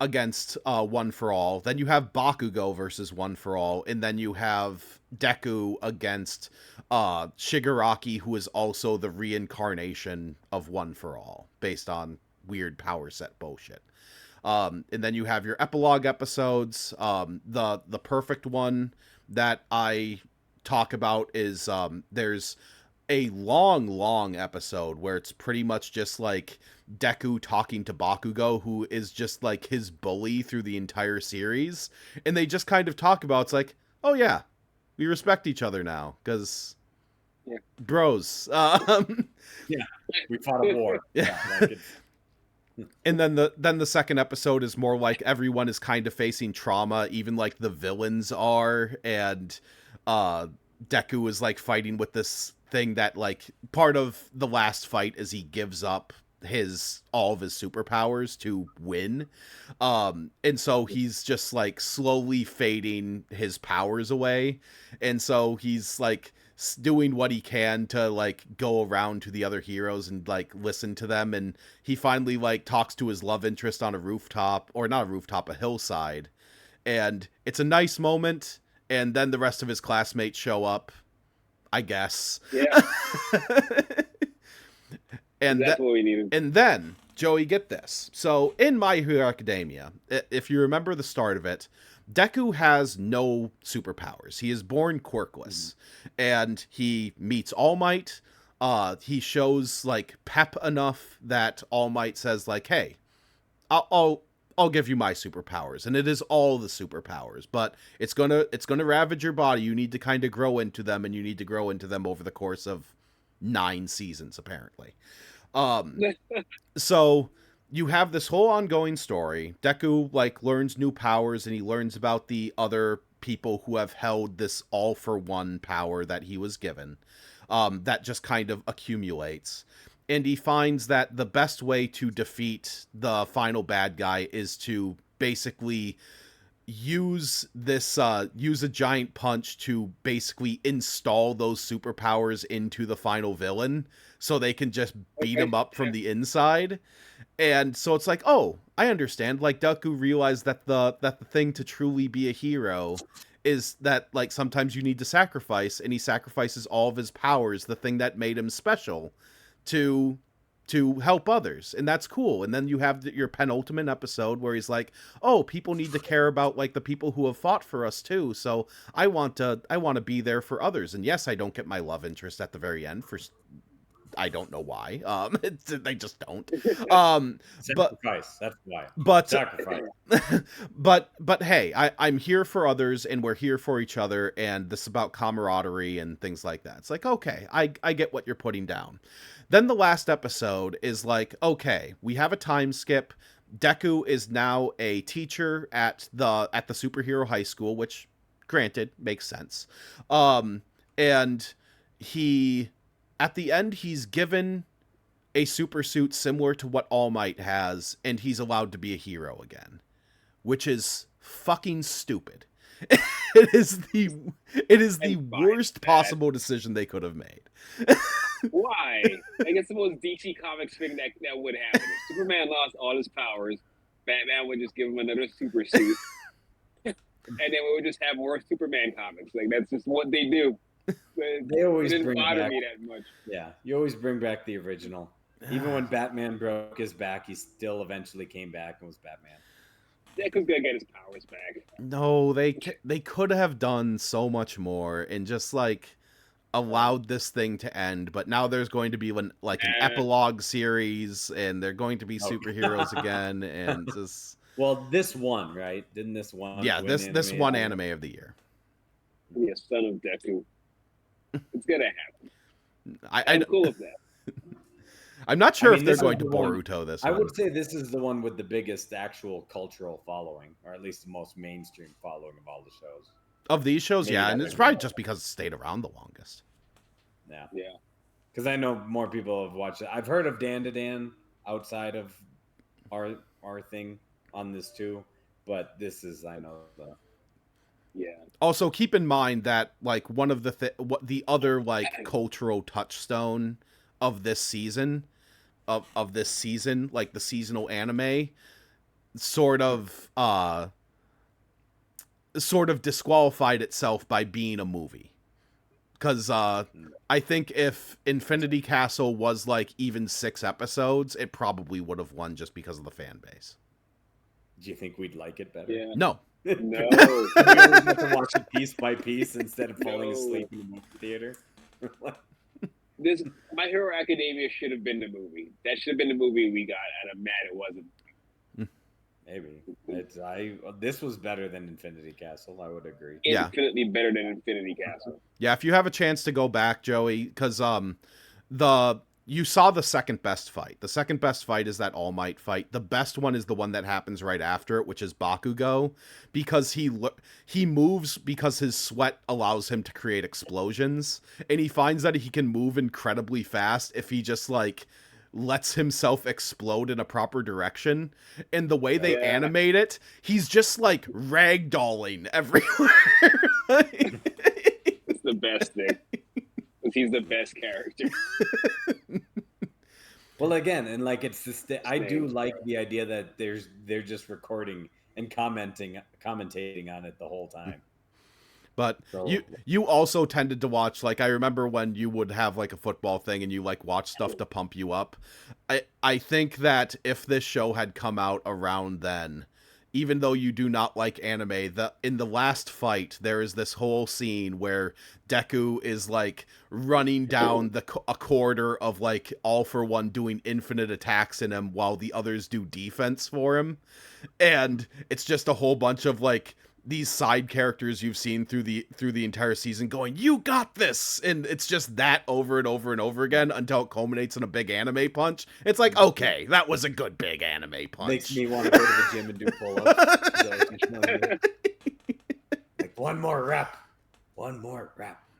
Speaker 1: Against One for All. Then you have Bakugo versus One for All, and then you have Deku against Shigaraki, who is also the reincarnation of One for All, based on weird power set bullshit. And then you have your epilogue episodes. The perfect one that I talk about is there's a long episode where it's pretty much just like Deku talking to Bakugo, who is just like his bully through the entire series, and they just kind of talk about, it's like, oh yeah, we respect each other now because bros.
Speaker 3: We fought a war.
Speaker 1: And then the second episode is more like everyone is kind of facing trauma, even like the villains are, and Deku is like fighting with this thing that like part of the last fight is he gives up all of his superpowers to win, and so he's just like slowly fading his powers away, and so he's like doing what he can to like go around to the other heroes and like listen to them, and he finally like talks to his love interest on a rooftop, or not a rooftop, a hillside, and it's a nice moment, and then the rest of his classmates show up, I guess.
Speaker 2: Yeah.
Speaker 1: And
Speaker 2: that's what we needed.
Speaker 1: And then, Joey, get this. So, in My Hero Academia, if you remember the start of it, Deku has no superpowers. He is born quirkless. And he meets All Might. He shows, like, pep enough that All Might says, like, hey, I'll give you my superpowers. And it is all the superpowers. But it's gonna ravage your body. You need to kind of grow into them, and you need to grow into them over the course of 9 seasons, apparently. So you have this whole ongoing story. Deku like learns new powers, and he learns about the other people who have held this all for one power that he was given, that just kind of accumulates. And he finds that the best way to defeat the final bad guy is to basically use a giant punch to basically install those superpowers into the final villain, so they can just beat him up from the inside. And so it's like, oh, I understand. Like Deku realized that the thing to truly be a hero is that like sometimes you need to sacrifice, and he sacrifices all of his powers, the thing that made him special, to help others, and that's cool. And then you have your penultimate episode where he's like, oh, people need to care about like the people who have fought for us too, so I want to be there for others. And yes, I don't get my love interest at the very end for I don't know why. They just don't.
Speaker 3: Sacrifice. That's why.
Speaker 1: But
Speaker 3: Sacrifice.
Speaker 1: but hey, I'm here for others, and we're here for each other, and this is about camaraderie and things like that. It's like, okay, I get what you're putting down. Then the last episode is like, okay, we have a time skip. Deku is now a teacher at the superhero high school, which, granted, makes sense. And he, at the end, he's given a super suit similar to what All Might has, and he's allowed to be a hero again, which is fucking stupid. It is the worst possible decision they could have made.
Speaker 2: Why? Like, it's the most DC Comics thing that would happen. If Superman lost all his powers, Batman would just give him another super suit, and then we would just have more Superman comics. Like, that's just what they do.
Speaker 3: They always
Speaker 2: it didn't
Speaker 3: bring
Speaker 2: bother
Speaker 3: back,
Speaker 2: me that much.
Speaker 3: Yeah, you always bring back the original. Even when Batman broke his back, he still eventually came back and was Batman.
Speaker 2: Deku's gonna get his powers back.
Speaker 1: No, they could have done so much more and just like allowed this thing to end. But now there's going to be an epilogue series, and they're going to be superheroes again, and just
Speaker 3: well, this one, right? Didn't this one?
Speaker 1: Yeah, this one anime of the year.
Speaker 2: Yeah, son of Deku. It's gonna happen.
Speaker 1: I'm
Speaker 2: cool with that.
Speaker 1: I'm not sure if they're going to Boruto this one.
Speaker 3: I would say this is the one with the biggest actual cultural following, or at least the most mainstream following of all the shows.
Speaker 1: Of these shows, maybe, yeah, and it's probably just because it stayed around the longest.
Speaker 3: Yeah.
Speaker 2: Yeah.
Speaker 3: Because I know more people have watched it. I've heard of Dan to Dan outside of our thing on this too, but this is, I know, the...
Speaker 2: Yeah.
Speaker 1: Also, keep in mind that like one of the other like cultural touchstone of this season, like the seasonal anime, sort of disqualified itself by being a movie. Because I think if Infinity Castle was like even 6 episodes, it probably would have won just because of the fan base.
Speaker 3: Do you think we'd like it better?
Speaker 2: Yeah.
Speaker 1: No.
Speaker 2: No.
Speaker 3: We have to watch it piece by piece instead of falling asleep in the movie theater.
Speaker 2: My Hero Academia should have been the movie. That should have been the movie we got, and I'm mad it wasn't.
Speaker 3: Maybe. This was better than Infinity Castle, I would agree.
Speaker 2: Infinitely better than Infinity Castle.
Speaker 1: Yeah, if you have a chance to go back, Joey, because you saw the second best fight. The second best fight is that All Might fight. The best one is the one that happens right after it, which is Bakugo, because he moves because his sweat allows him to create explosions, and he finds that he can move incredibly fast if he just like lets himself explode in a proper direction. And the way they animate it, he's just like ragdolling everywhere.
Speaker 2: It's the best thing. He's the best character.
Speaker 3: Well, again, and like it's this. I do like the idea that they're just recording and commentating on it the whole time.
Speaker 1: But you also tended to watch, like, I remember when you would have like a football thing and you like watch stuff to pump you up. I think that if this show had come out around then, even though you do not like anime, in the last fight, there is this whole scene where Deku is like running down a corridor of like All for One doing infinite attacks in him while the others do defense for him. And it's just a whole bunch of like these side characters you've seen through the entire season going, "You got this!" And it's just that over and over and over again until it culminates in a big anime punch. It's like, okay, that was a good big anime punch.
Speaker 3: Makes me want to go to the gym and do pull-ups. Like, one more rep.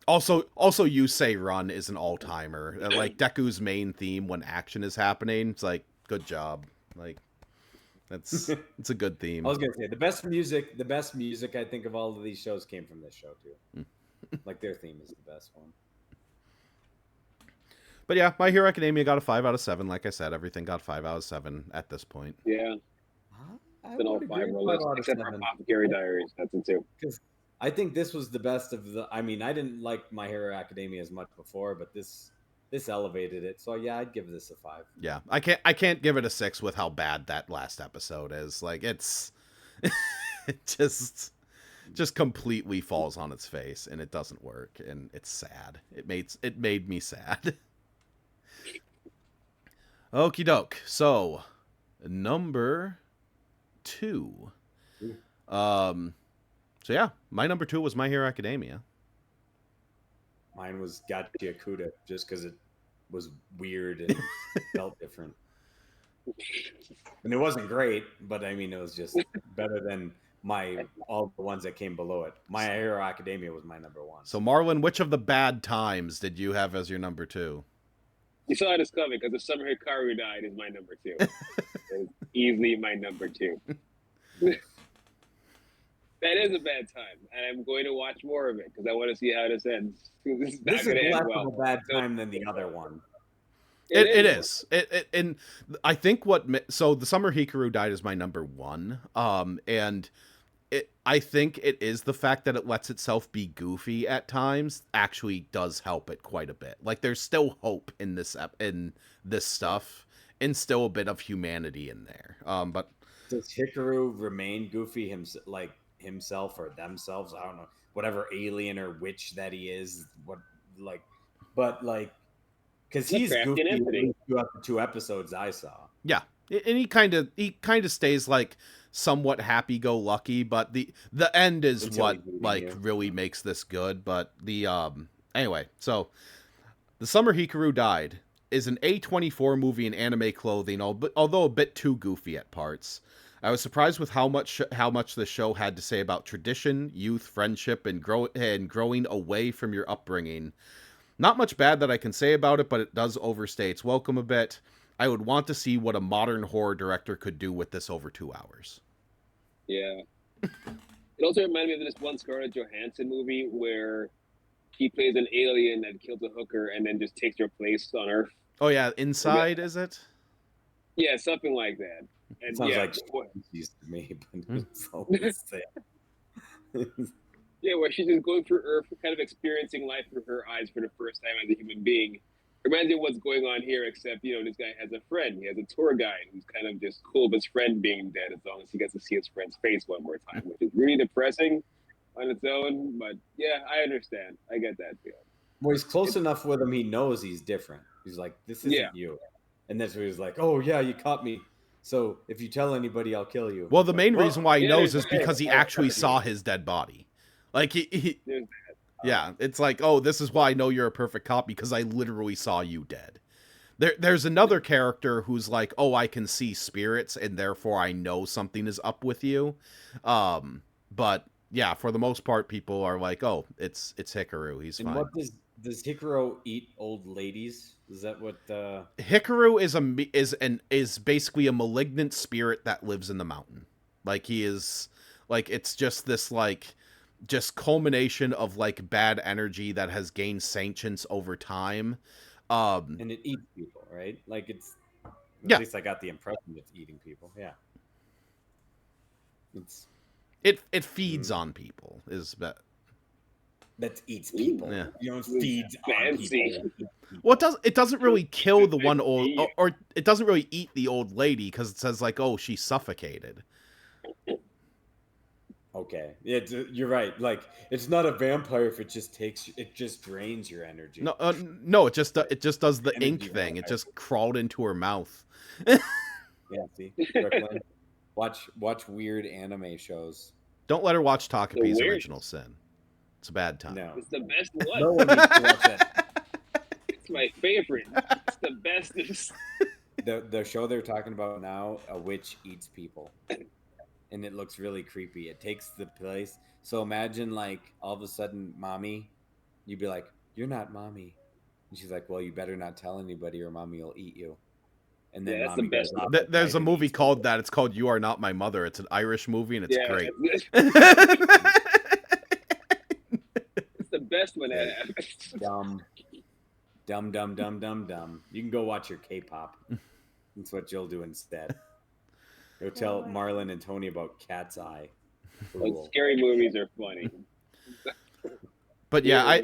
Speaker 1: Also, you say run is an all-timer. Like Deku's main theme when action is happening, it's like, good job. Like, it's a good theme.
Speaker 3: I was gonna say the best music I think of all of these shows came from this show too. Like their theme is the best one.
Speaker 1: But yeah, My Hero Academia got a 5 out of 7. Like I said, everything got 5 out of 7 at this point.
Speaker 2: Yeah.
Speaker 3: I
Speaker 2: Then all
Speaker 3: would
Speaker 2: 5
Speaker 3: agree
Speaker 2: were
Speaker 3: 5
Speaker 2: list,
Speaker 3: out of
Speaker 2: except for
Speaker 3: 7.
Speaker 2: Apothecary Diaries. That's it too.
Speaker 3: Because I think this was the best of the. I mean, I didn't like My Hero Academia as much before, but this elevated it. So yeah, I'd give this a 5.
Speaker 1: Yeah, I can't give it a 6 with how bad that last episode is. Like it's it just completely falls on its face and it doesn't work and it's sad. It made me sad. Okie doke. So, number 2. So yeah, my number 2 was My Hero Academia.
Speaker 3: Mine was Gachi Akuda, just because it was weird and felt different. And it wasn't great, but I mean, it was just better than all the ones that came below it. My Hero Academia was my number 1.
Speaker 1: So Marlon, which of the bad times did you have as your number 2?
Speaker 2: You saw this coming because the summer Hikaru died is my number 2. It's easily my number 2. That is a bad time, and I'm going to watch more of it because I want to see how this ends. This
Speaker 3: is less of a bad time than the other one.
Speaker 1: It is. And I think so the summer Hikaru died is my number 1. And I think it is the fact that it lets itself be goofy at times actually does help it quite a bit. Like there's still hope in this stuff and still a bit of humanity in there. But
Speaker 3: does Hikaru remain goofy himself or themselves? I don't know. Whatever alien or witch that he is, because he's goofy throughout the 2 episodes I saw.
Speaker 1: Yeah, and he kind of stays like somewhat happy-go-lucky, but the end is what really makes this good. But the anyway, so the summer Hikaru died is an A24 movie in anime clothing, although a bit too goofy at parts. I was surprised with how much the show had to say about tradition, youth, friendship, and growing away from your upbringing. Not much bad that I can say about it, but it does overstay its welcome a bit. I would want to see what a modern horror director could do with this over 2 hours.
Speaker 2: Yeah. It also reminded me of this one Scarlett Johansson movie where she plays an alien that kills a hooker and then just takes her place on Earth.
Speaker 1: Oh yeah, Inside, is it?
Speaker 2: Yeah, something like that. And
Speaker 3: sounds like she's to me, but it's always there.
Speaker 2: Yeah, where she's just going through Earth, kind of experiencing life through her eyes for the first time as a human being. Reminds me of what's going on here, except, this guy has a friend. He has a tour guide who's kind of just cool with his friend being dead as long as he gets to see his friend's face one more time, which is really depressing on its own. But yeah, I understand. I get that feeling.
Speaker 3: Well, he's close enough with him. He knows he's different. He's like, this isn't you. And that's where he's like, oh, yeah, you caught me. So if you tell anybody, I'll kill you.
Speaker 1: Well, the main reason why he knows is because he actually saw his dead body. Like, yeah, it's like, oh, this is why I know you're a perfect cop, because I literally saw you dead. There's another character who's like, oh, I can see spirits, and therefore I know something is up with you. But, yeah, for the most part, people are like, oh, it's Hikaru, he's fine.
Speaker 3: What does Hikaru eat old ladies? Is that what...
Speaker 1: Hikaru is basically a malignant spirit that lives in the mountain. Like, he is... Like, it's just this, like... just culmination of like bad energy that has gained sentience over time.
Speaker 3: And it eats people, right? Like it's at least I got the impression it's eating people. Yeah.
Speaker 1: It feeds on people is
Speaker 3: that eats people.
Speaker 1: Yeah.
Speaker 3: Feeds on people.
Speaker 1: Well, it doesn't really kill the one old or it doesn't really eat the old lady because it says like, oh, she suffocated.
Speaker 3: Okay, you're right. Like it's not a vampire if it just drains your energy.
Speaker 1: No, it just does the ink thing. Vampire. It just crawled into her mouth.
Speaker 3: Yeah, see, Brooklyn, watch weird anime shows.
Speaker 1: Don't let her watch Takapi's Original Sin. It's a bad time.
Speaker 2: No, it's the best one.
Speaker 3: No one needs to watch that.
Speaker 2: It's my favorite. It's the best.
Speaker 3: The show they're talking about now, a witch eats people. And it looks really creepy. It takes the place. So imagine like all of a sudden, mommy, you'd be like, "You're not mommy," and she's like, "Well, you better not tell anybody, or mommy will eat you." And then
Speaker 2: that's the best.
Speaker 1: There's a movie called that. It's called "You Are Not My Mother." It's an Irish movie, and it's great.
Speaker 2: It's the best one.
Speaker 3: Dumb. Dumb, dumb, dumb, dumb, dumb. You can go watch your K-pop. That's what you'll do instead. Go tell Marlon and Tony about Cat's Eye.
Speaker 2: Like, scary movies are funny.
Speaker 1: But yeah,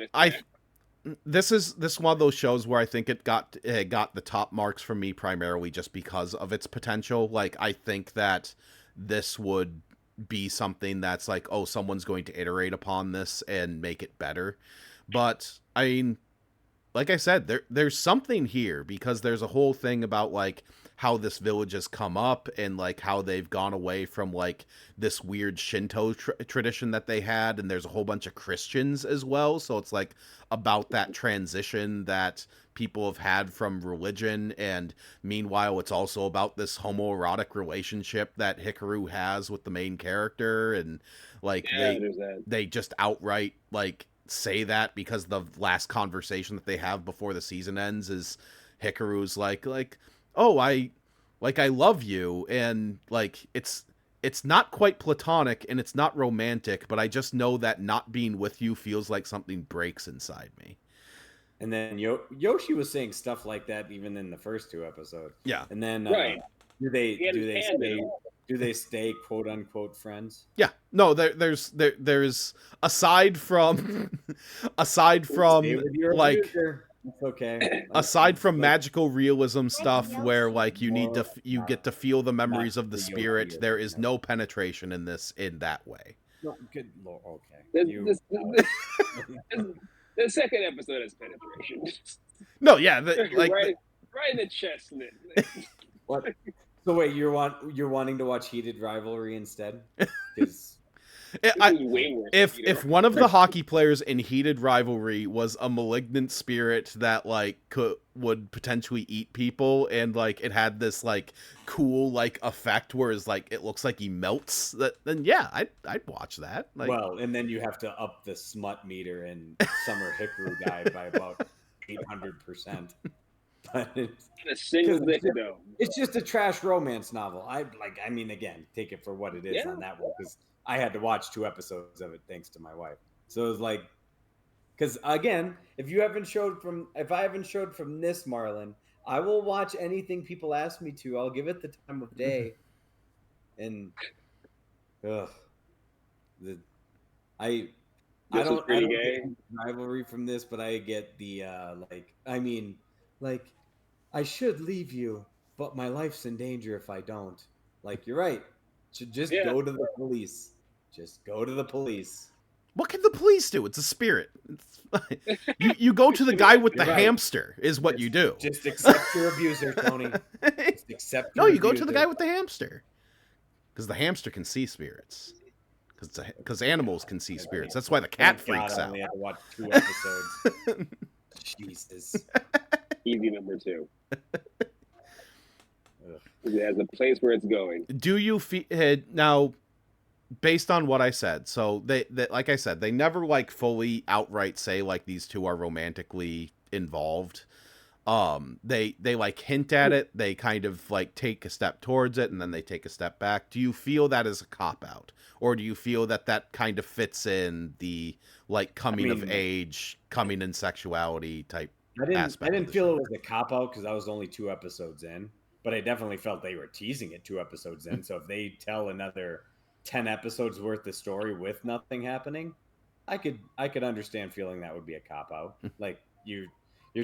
Speaker 1: this is one of those shows where I think it got the top marks from me primarily just because of its potential. Like, I think that this would be something that's like, oh, someone's going to iterate upon this and make it better. But I mean, like I said, there's something here because there's a whole thing about like how this village has come up and like how they've gone away from like this weird Shinto tradition that they had, and there's a whole bunch of Christians as well. So it's like about that transition that people have had from religion, and meanwhile it's also about this homoerotic relationship that Hikaru has with the main character, and like they just outright like say that because the last conversation that they have before the season ends is Hikaru's like oh, I love you, and like it's not quite platonic and it's not romantic, but I just know that not being with you feels like something breaks inside me.
Speaker 3: And then Yoshi was saying stuff like that even in the first 2 episodes.
Speaker 1: Yeah.
Speaker 3: And then
Speaker 2: right.
Speaker 3: Do they stay quote unquote friends?
Speaker 1: Yeah. No, there's aside from like
Speaker 3: it's okay.
Speaker 1: Aside from magical realism stuff where like you get to feel the memories of the spirit, there is no penetration in this in that way.
Speaker 3: No, good Lord, okay.
Speaker 2: The second episode has penetration.
Speaker 1: No, yeah,
Speaker 2: right in the chest.
Speaker 3: What? So wait, you're wanting to watch Heated Rivalry instead? Because
Speaker 1: if one of the hockey players in Heated Rivalry was a malignant spirit that like would potentially eat people, and like it had this like cool like effect where it's like it looks like he melts, then yeah, I'd watch that. Like,
Speaker 3: well, and then you have to up the smut meter and Summer Hikaru guy by about 800%. But it's just a trash romance novel. I mean, again, take it for what it is on that one, because I had to watch 2 episodes of it thanks to my wife. So it was like, because again, if I haven't showed from this, Marlon, I will watch anything people ask me to. I'll give it the time of day. And I don't get rivalry from this, but I get the I should leave you, but my life's in danger if I don't. Like, you're right. Should just go to the police. Just go to the police.
Speaker 1: What can the police do? It's a spirit. You go to the guy with the hamster is what you do.
Speaker 3: Just accept your abuser, Tony. Just accept your
Speaker 1: abuser. Go to the guy with the hamster. Because the hamster can see spirits. Because animals can see spirits. That's why the cat freaks out. I only had to watch 2 episodes.
Speaker 3: Jesus.
Speaker 2: Easy number 2. It has a place where it's going.
Speaker 1: Do you feel now, based on what I said? So they like I said, they never like fully outright say like these two are romantically involved. They like hint at it. They kind of like take a step towards it and then they take a step back. Do you feel that is a cop out, or do you feel that kind of fits in the like coming of age, coming in sexuality type?
Speaker 3: I didn't feel it was a cop out because I was only 2 episodes in, but I definitely felt they were teasing it 2 episodes in. So if they tell another 10 episodes worth of story with nothing happening, I could understand feeling that would be a cop out. Like you're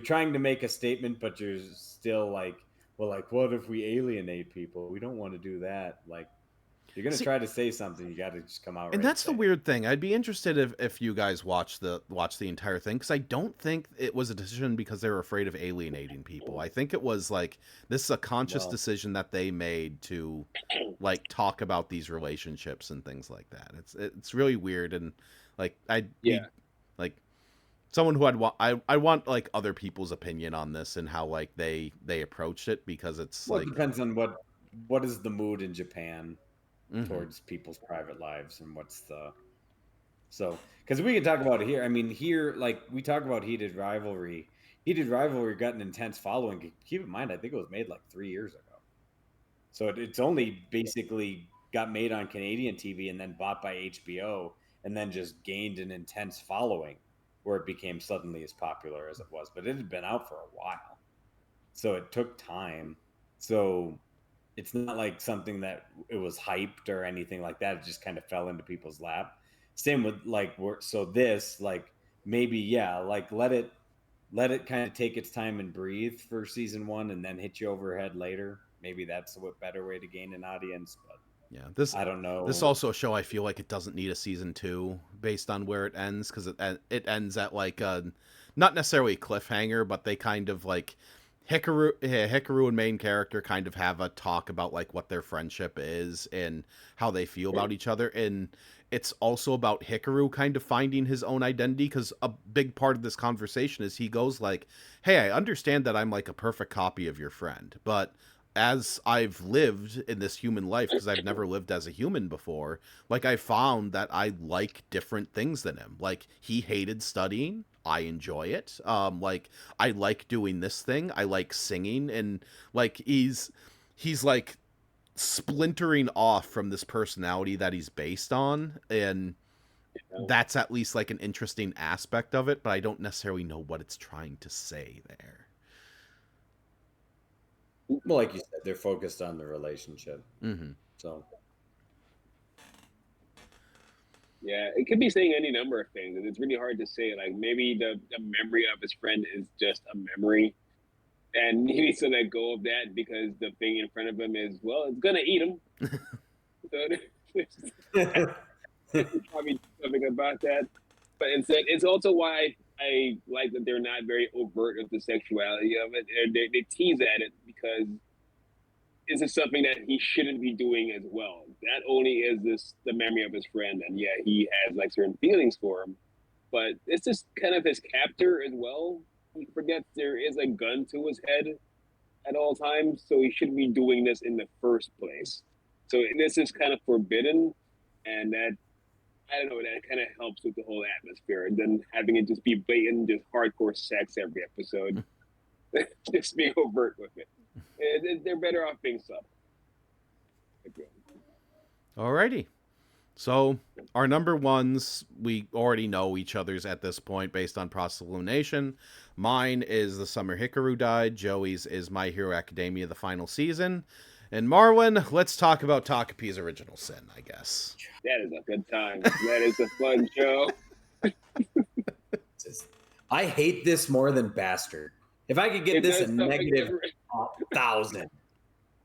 Speaker 3: trying to make a statement, but you're still like, well, like, what if we alienate people? We don't want to do that. Like, you're going to try to say something, you got to just come out.
Speaker 1: And that's the weird thing. I'd be interested if you guys watch the entire thing, because I don't think it was a decision because they were afraid of alienating people. I think it was like, this is a conscious decision that they made to like talk about these relationships and things like that. It's really weird. And like, like someone who I want like other people's opinion on this and how like they approached it, because it's like,
Speaker 3: it depends on what is the mood in Japan towards people's private lives, and because we can talk about it here. I mean, here, like, we talk about Heated Rivalry got an intense following. Keep in mind, I think it was made like 3 years ago, so it's only basically got made on Canadian TV and then bought by HBO and then just gained an intense following. where it became suddenly as popular as it was, but it had been out for a while. So it took time. So it's not like something that it was hyped or anything like that. It just kind of fell into people's lap. Same with like so this like maybe yeah, like let it kind of take its time and breathe for season 1 and then hit you overhead later. Maybe that's a better way to gain an audience, but
Speaker 1: Yeah, this
Speaker 3: I don't
Speaker 1: this
Speaker 3: know.
Speaker 1: also a show I feel like it doesn't need a season 2 based on where it ends, because it ends at like a not necessarily a cliffhanger, but they kind of like Hikaru and main character kind of have a talk about like what their friendship is and how they feel about each other, and it's also about Hikaru kind of finding his own identity, because a big part of this conversation is he goes like, "Hey, I understand that I'm like a perfect copy of your friend, but as I've lived in this human life, because I've never lived as a human before, like I found that I like different things than him. Like he hated studying, I enjoy it. Like I like doing this thing, I like singing, and like he's like splintering off from this personality that he's based on, and that's at least like an interesting aspect of it, but I don't necessarily know what it's trying to say there."
Speaker 3: Well, like you said, they're focused on the relationship.
Speaker 1: Mm-hmm.
Speaker 3: So
Speaker 2: Yeah, it could be saying any number of things, and it's really hard to say. Like maybe the memory of his friend is just a memory, and he needs to let go of that because the thing in front of him is, well, it's gonna eat him. So probably something about that. But instead, it's also why I like that they're not very overt with the sexuality of it. They tease at it because this is something that he shouldn't be doing as well. Not only is this the memory of his friend, and yeah, he has like certain feelings for him, but it's just kind of his captor as well. He forgets there is a gun to his head at all times, so he shouldn't be doing this in the first place. So this is kind of forbidden, and that I don't know, that kind of helps with the whole atmosphere. And then having it just be blatant, just hardcore sex every episode, just being overt with it. They're better off being subtle.
Speaker 1: Alrighty. So our number ones, we already know each other's at this point based on process elimination. Mine is The Summer Hikaru Died. Joey's is My Hero Academia, the final season. And Marwin, let's talk about Takapi's Original Sin, I guess.
Speaker 2: That is a good time. That is a fun show.
Speaker 3: I hate this more than Bastard. If I could get this a negative 1,000,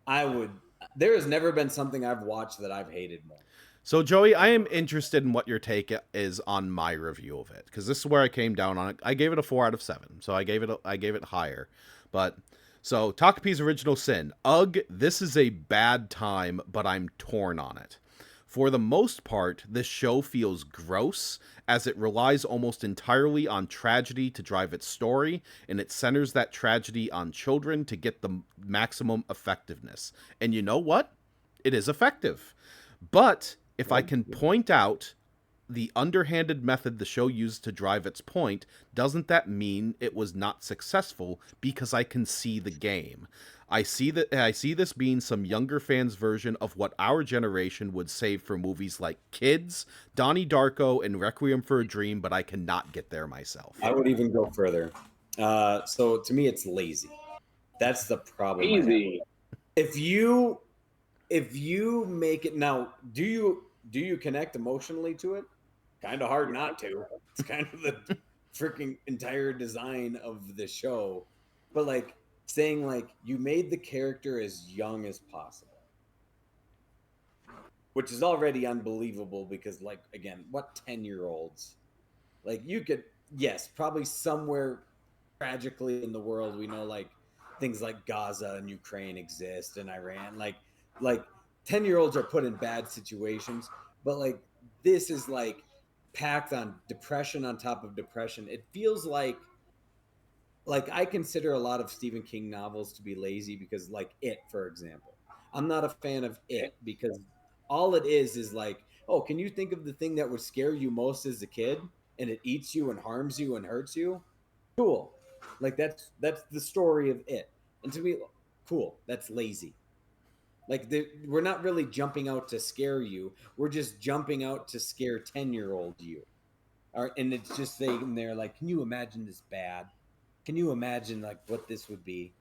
Speaker 3: I would. There has never been something I've watched that I've hated more.
Speaker 1: So, Joey, I am interested in what your take is on my review of it, because this is where I came down on it. I gave it a 4 out of 7, so I gave it higher. But so Takapi's Original Sin. Ugh, this is a bad time, but I'm torn on it. For the most part, this show feels gross, as it relies almost entirely on tragedy to drive its story, and it centers that tragedy on children to get the maximum effectiveness. And you know what? It is effective. But if I can point out the underhanded method the show used to drive its point, doesn't that mean it was not successful? Because I can see the game. I see this being some younger fans' version of what our generation would save for movies like Kids, Donnie Darko, and Requiem for a Dream, but I cannot get there myself.
Speaker 3: I would even go further. So to me, it's lazy. That's the problem.
Speaker 2: Easy.
Speaker 3: If you make it now, do you connect emotionally to it? Kind of hard not to. It's kind of the freaking entire design of the show. But like saying like you made the character as young as possible, which is already unbelievable because like again, what 10-year-olds? Like you could yes, probably somewhere tragically in the world we know like things like Gaza and Ukraine exist and Iran like 10-year-olds are put in bad situations, but like this is like packed on depression on top of depression. It feels like I consider a lot of Stephen King novels to be lazy because like It, for example. I'm not a fan of It because all it is like, oh, can you think of the thing that would scare you most as a kid and it eats you and harms you and hurts you? Cool. Like that's the story of It. And to me, cool. That's lazy. Like we're not really jumping out to scare you. We're just jumping out to scare 10-year-old you. and it's just saying there like, can you imagine this bad? Can you imagine like what this would be?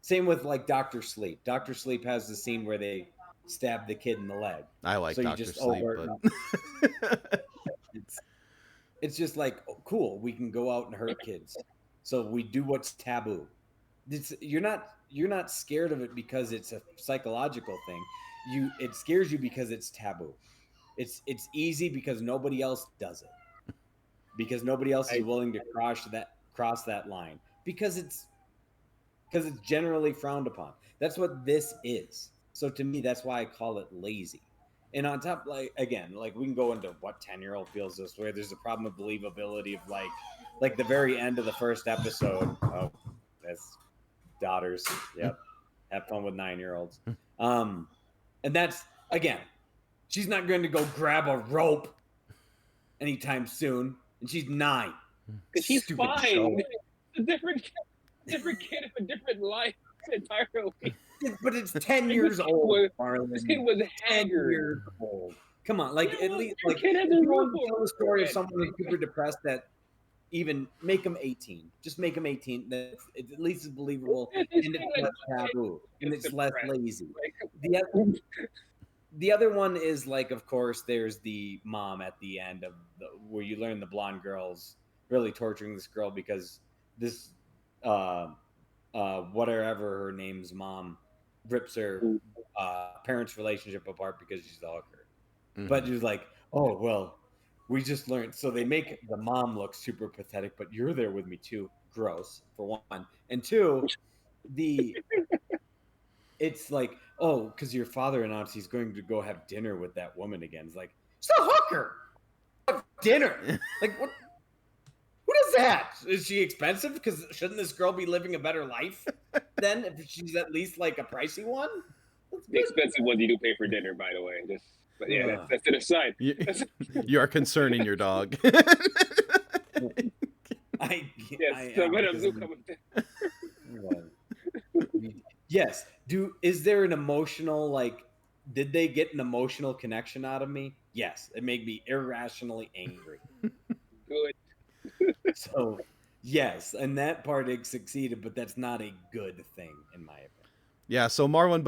Speaker 3: Same with like Doctor Sleep. Doctor Sleep has the scene where they stab the kid in the leg.
Speaker 1: I like
Speaker 3: So you
Speaker 1: Doctor
Speaker 3: just
Speaker 1: Sleep,
Speaker 3: over
Speaker 1: but
Speaker 3: it's it's just like, oh, cool, we can go out and hurt kids. So we do what's taboo. You're not scared of it because it's a psychological thing. It scares you because it's taboo. It's easy because nobody else does it. Because nobody else is willing to cross that line. Because it's generally frowned upon. That's what this is. So to me, that's why I call it lazy. And on top, like again, like we can go into what 10-year-old feels this way. There's a problem of believability of like the very end of the first episode. Oh, that's daughters. Yep. Have fun with 9-year-olds. And that's again, she's not going to go grab a rope anytime soon, and she's 9.
Speaker 2: Because she's
Speaker 3: Stupid
Speaker 2: fine.
Speaker 3: show.
Speaker 2: It's a different kid of a different life entirely.
Speaker 3: But it's 10 years old.
Speaker 2: This kid was
Speaker 3: 10
Speaker 2: haggard.
Speaker 3: years old. Come on, like at least like
Speaker 2: kid has
Speaker 3: if
Speaker 2: a
Speaker 3: you want
Speaker 2: roof
Speaker 3: to tell
Speaker 2: over
Speaker 3: the story of
Speaker 2: his
Speaker 3: someone who's super depressed that even make them 18. Just make them 18. That it's at least is believable and it's less taboo and it's less lazy. The other one is like, of course, there's the mom at the end of where you learn the blonde girl's really torturing this girl because this whatever her name's mom rips her parents' relationship apart because she's a hooker. Mm-hmm. But she's like, oh well, we just learned. So they make the mom look super pathetic, but you're there with me too. Gross, for one. And two, it's like, oh, because your father announced he's going to go have dinner with that woman again. It's like, she's a hooker. Dinner. Like, what? Who does that? Is she expensive? Because shouldn't this girl be living a better life then if she's at least like a pricey one?
Speaker 2: The expensive ones you do pay for dinner, by the way. But yeah, that's to the side.
Speaker 1: You are concerning your dog.
Speaker 3: Yes. Is there an emotional like? Did they get an emotional connection out of me? Yes. It made me irrationally angry.
Speaker 2: Good.
Speaker 3: So, yes, and that part it succeeded, but that's not a good thing in my opinion.
Speaker 1: Yeah, so Marlon,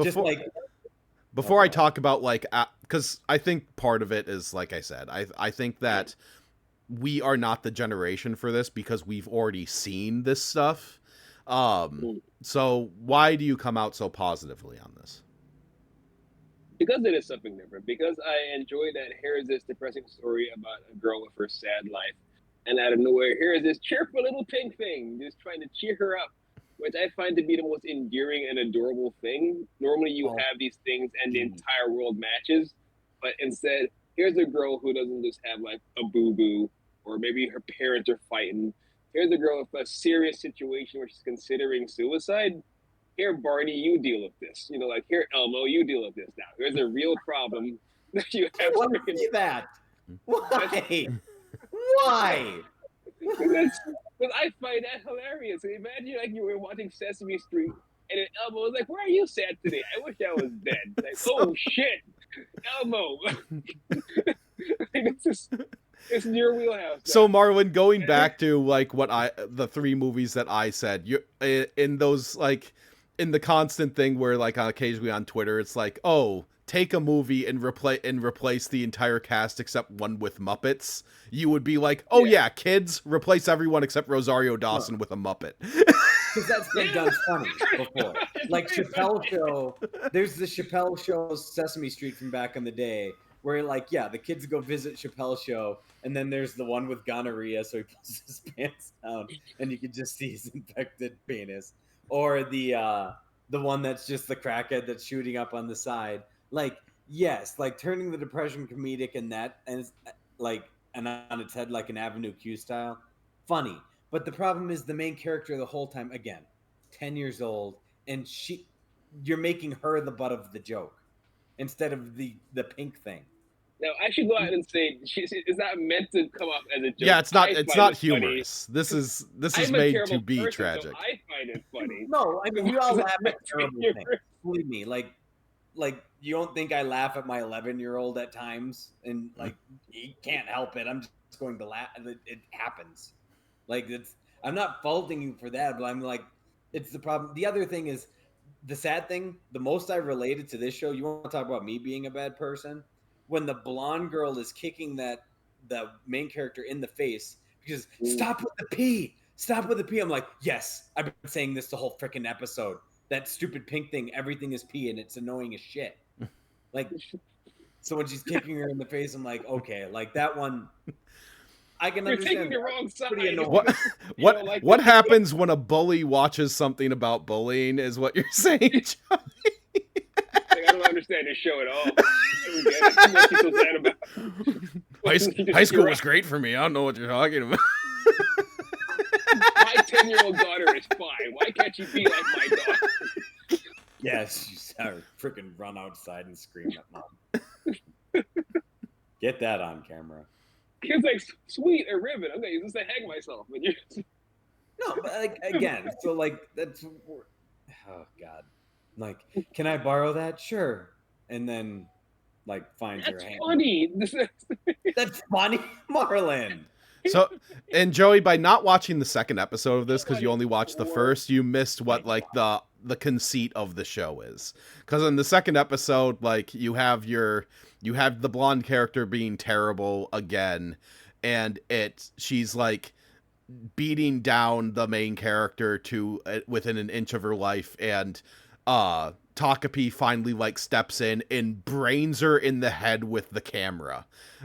Speaker 1: before I talk about like, because I think part of it is like I said, I think that we are not the generation for this because we've already seen this stuff. So why do you come out so positively on this?
Speaker 2: Because it is something different. Because I enjoy that here is this depressing story about a girl with her sad life. And out of nowhere, here is this cheerful little pink thing just trying to cheer her up, which I find to be the most endearing and adorable thing. Normally you have these things and the entire world matches, but instead, here's a girl who doesn't just have like a boo-boo, or maybe her parents are fighting. Here's a girl with a serious situation where she's considering suicide. Here, Barney, you deal with this. You know, like, here, Elmo, you deal with this now. Here's a real problem that you have
Speaker 3: to see that. Why? Why?
Speaker 2: Because I find that hilarious. Imagine like you were watching Sesame Street and then Elmo was like, "Why are you sad today? I wish I was dead." Like, oh shit, Elmo. It's in your wheelhouse.
Speaker 1: So Marlon, going back to like the 3 movies that I said, you in those like in the constant thing where like occasionally on Twitter it's like, oh, take a movie and replace the entire cast except one with Muppets, you would be like, oh yeah, kids, replace everyone except Rosario Dawson with a Muppet.
Speaker 3: Because that's been done funny before. Like Chappelle Show, there's the Chappelle Show Sesame Street from back in the day where like, yeah, the kids go visit Chappelle Show and then there's the one with gonorrhea, so he pulls his pants down and you can just see his infected penis. Or the one that's just the crackhead that's shooting up on the side. Like, yes, like turning the depression comedic and that and like and on its head like an Avenue Q style, funny. But the problem is the main character the whole time, again, 10 years old, and you're making her the butt of the joke instead of the pink thing.
Speaker 2: Now I should go out and say it's not meant to come off as a joke.
Speaker 1: Yeah, it's not humorous. Funny. This is made to be
Speaker 2: person,
Speaker 1: tragic.
Speaker 2: So I find it funny.
Speaker 3: No, I mean we all laugh at terrible things. Believe me, like like you don't think I laugh at my 11-year-old at times, and like he can't help it. I'm just going to laugh. It happens. Like I'm not faulting you for that, but I'm like, it's the problem. The other thing is the sad thing. The most I related to this show. You want to talk about me being a bad person? When the blonde girl is kicking the main character in the face because stop with the P, stop with the P. I'm like, yes, I've been saying this the whole freaking episode. That stupid pink thing, everything is P, and it's annoying as shit. Like, so when she's kicking her in the face, I'm like, okay, like that one, I can
Speaker 2: You're
Speaker 3: understand.
Speaker 2: taking the wrong side.
Speaker 3: Pretty annoying.
Speaker 1: What happens when a bully watches something about bullying? Is what you're saying, Johnny?
Speaker 2: Like, I don't understand this show at all. I don't get it. What you so sad about?
Speaker 1: High school was great for me. I don't know what you're talking about.
Speaker 2: My 10-year-old daughter is fine. Why can't she be like my daughter?
Speaker 3: Yes, she's freaking run outside and scream at mom. Get that on camera.
Speaker 2: Kid's like, sweet, a ribbon. I'm gonna use this to hang myself. But you're
Speaker 3: No, but like again, so like that's oh god. Like, can I borrow that? Sure. And then like finds
Speaker 2: that's
Speaker 3: your hand.
Speaker 2: funny.
Speaker 3: That's funny, Marlon.
Speaker 1: So, and Joey, by not watching the second episode of this because you only watched the first, you missed what like the conceit of the show is. Because in the second episode, like you have the blonde character being terrible again, and she's like beating down the main character to within an inch of her life, and Takapi finally like steps in and brains her in the head with the camera.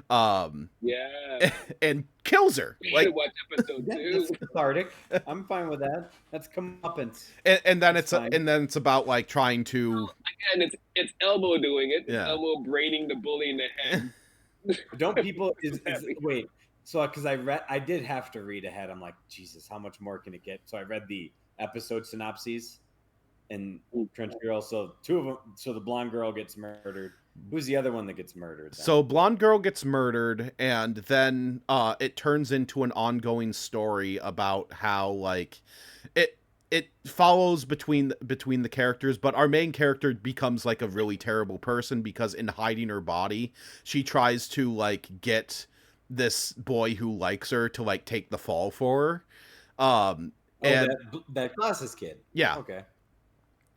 Speaker 2: Yeah.
Speaker 1: And kills her.
Speaker 2: Like, watch episode 2.
Speaker 3: That's cathartic. I'm fine with that. That's comeuppance.
Speaker 1: And then it's about like trying to.
Speaker 2: Again, it's Elmo doing it.
Speaker 1: Yeah.
Speaker 2: It's Elmo braining the bully in the head.
Speaker 3: Don't people wait? So because I did have to read ahead. I'm like, Jesus, how much more can it get? So I read the episode synopses and Crunchyroll. So two of them. So the blonde girl gets murdered. Who's the other one that gets murdered? Then?
Speaker 1: So blonde girl gets murdered, and then it turns into an ongoing story about how like it follows between the characters, but our main character becomes like a really terrible person because in hiding her body, she tries to like get this boy who likes her to like take the fall for her. And
Speaker 3: that glasses kid.
Speaker 1: Yeah.
Speaker 3: Okay.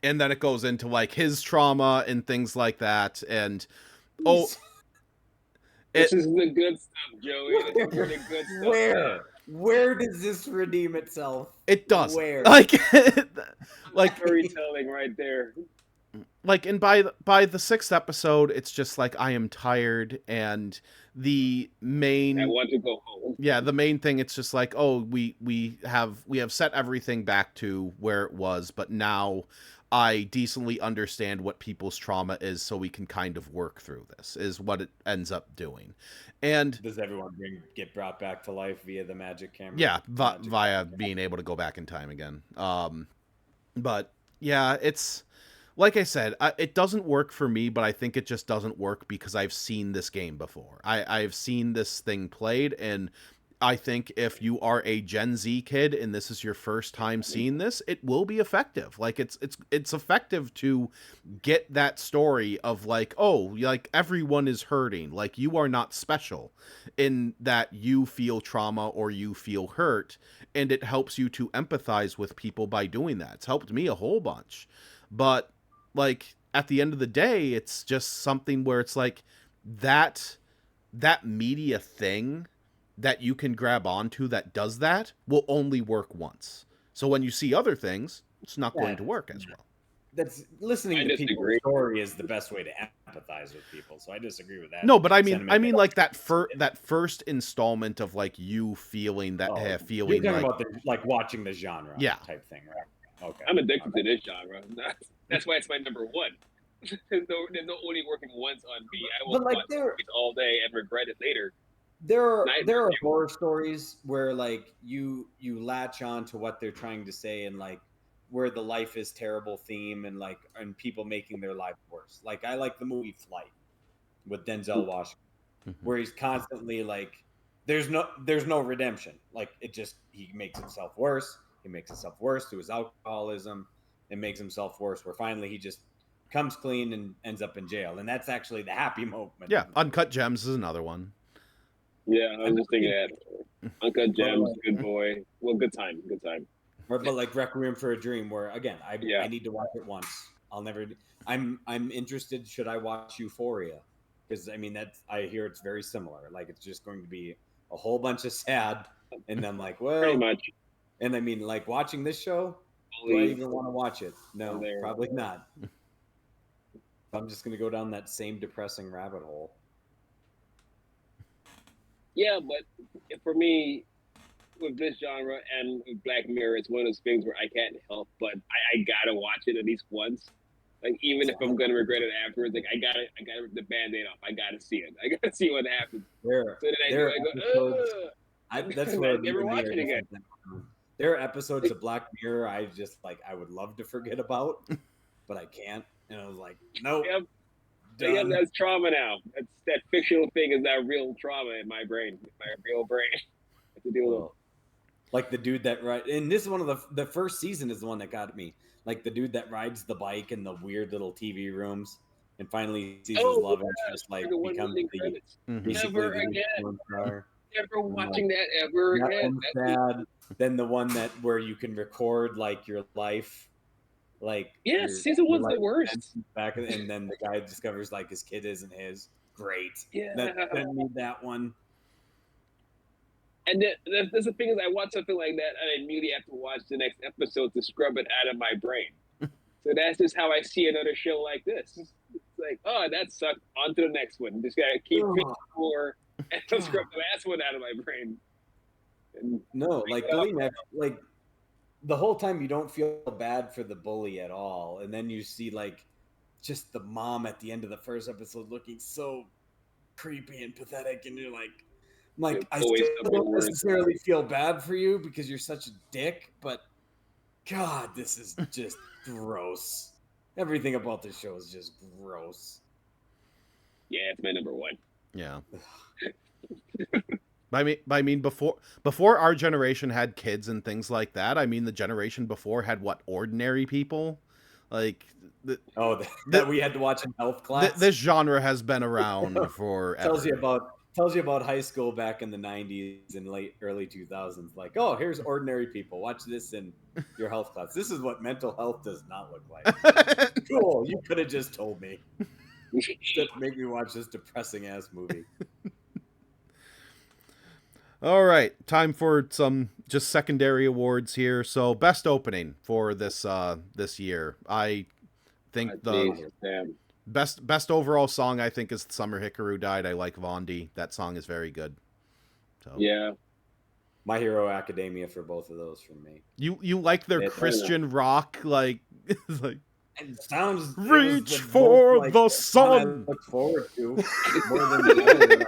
Speaker 1: And then it goes into like his trauma and things like that, and
Speaker 2: this is the good stuff, Joey. This is the good stuff.
Speaker 3: Where does this redeem itself?
Speaker 1: It does.
Speaker 3: Where?
Speaker 1: Like
Speaker 2: storytelling right there.
Speaker 1: Like, and by the sixth episode, it's just like I am tired, and the main
Speaker 2: I want to go home.
Speaker 1: Yeah, the main thing, it's just like, oh, we have set everything back to where it was, but now I decently understand what people's trauma is, so we can kind of work through this, is what it ends up doing. And
Speaker 3: does everyone get brought back to life via the magic camera?
Speaker 1: Yeah, via being able to go back in time again. But yeah, it's like I said, it doesn't work for me, but I think it just doesn't work because I've seen this game before. I've seen this thing played, and I think if you are a Gen Z kid and this is your first time seeing this, it will be effective. Like it's effective to get that story of like, oh, like everyone is hurting. Like you are not special in that you feel trauma or you feel hurt, and it helps you to empathize with people by doing that. It's helped me a whole bunch. But like at the end of the day, it's just something where it's like that media thing that you can grab onto that does that will only work once. So when you see other things, it's not going to work as well.
Speaker 3: That's listening to people's story is the best way to empathize with people. So I disagree with that.
Speaker 1: No, but I mean like that first installment of like you feeling that feeling.
Speaker 3: You're talking about like watching the genre type thing, right? Okay.
Speaker 2: I'm addicted to this genre. That's why it's my number one. There's no only working once on me. I will watch it all day and regret it later.
Speaker 3: There are horror stories where like you latch on to what they're trying to say, and like where the life is terrible theme and people making their life worse. Like I like the movie Flight with Denzel Washington, where he's constantly like there's no redemption. Like he makes himself worse. He makes himself worse through his alcoholism. It makes himself worse. Where finally he just comes clean and ends up in jail, and that's actually the happy moment.
Speaker 1: Yeah, Uncut Gems is another one.
Speaker 2: Yeah, I was just thinking that. Uncut Gems, Good Boy. Well, good time.
Speaker 3: But like Requiem for a Dream, where again, I
Speaker 2: Yeah.
Speaker 3: need to watch it once. I'll never. I'm interested. Should I watch Euphoria? Because I mean, I hear it's very similar. Like it's just going to be a whole bunch of sad, and I'm like, well,
Speaker 2: Pretty much.
Speaker 3: And I mean, like watching this show, do I even want to watch it? No, probably not. I'm just going to go down that same depressing rabbit hole.
Speaker 2: Yeah, but for me, with this genre and with Black Mirror, it's one of those things where I can't help but I gotta watch it at least once. Like even if I'm gonna regret it afterwards, like I gotta rip the Band-Aid off. I gotta see it. I gotta see what happens.
Speaker 3: So then I go, that's where
Speaker 2: I never watch it again.
Speaker 3: There are episodes of Black Mirror I just like I would love to forget about, but I can't. And I was like, nope.
Speaker 2: Yep, that's trauma now. That fictional thing is now real trauma in my brain, my real brain. I have to deal with it.
Speaker 3: Like the dude that and this is one of the first season is the one that got me. Like the dude that rides the bike in the weird little TV rooms and finally sees his love interest like becomes
Speaker 2: never again. Never watching that ever again.
Speaker 3: Sad. Then the one that where you can record like your life. Like
Speaker 2: season one's the worst.
Speaker 3: Back and then the guy discovers like his kid isn't his. Great.
Speaker 2: Yeah.
Speaker 3: Didn't need that one.
Speaker 2: And that's the thing is I watch something like that and I immediately have to watch the next episode to scrub it out of my brain. So that's just how I see another show like this. It's like, oh, that sucked. On to the next one. Just gotta keep reading more and scrub the last one out of my brain. And
Speaker 3: no, like bully like the whole time you don't feel bad for the bully at all, and then you see like just the mom at the end of the first episode looking so creepy and pathetic, and you're like I still don't necessarily feel bad for you because you're such a dick, but God, this is just gross. Everything about this show is just gross.
Speaker 2: Yeah, it's my number one.
Speaker 1: Yeah. I mean, before our generation had kids and things like that, I mean, the generation before had ordinary people, like
Speaker 3: that we had to watch in health class.
Speaker 1: This genre has been around forever.
Speaker 3: Tells you about high school back in the 90s and early 2000s. Like, oh, here's ordinary people. Watch this in your health class. This is what mental health does not look like. Cool. You could have just told me. Just make me watch this depressing ass movie.
Speaker 1: All right, time for some just secondary awards here. So, best opening for this year. I think the best overall song I think is Summer Hikaru Died. I like Vondi. That song is very good. So
Speaker 2: yeah,
Speaker 3: My Hero Academia for both of those from me.
Speaker 1: You like their Christian rock like like.
Speaker 3: It sounds
Speaker 1: reach for the sun.
Speaker 3: I look forward to more than the other.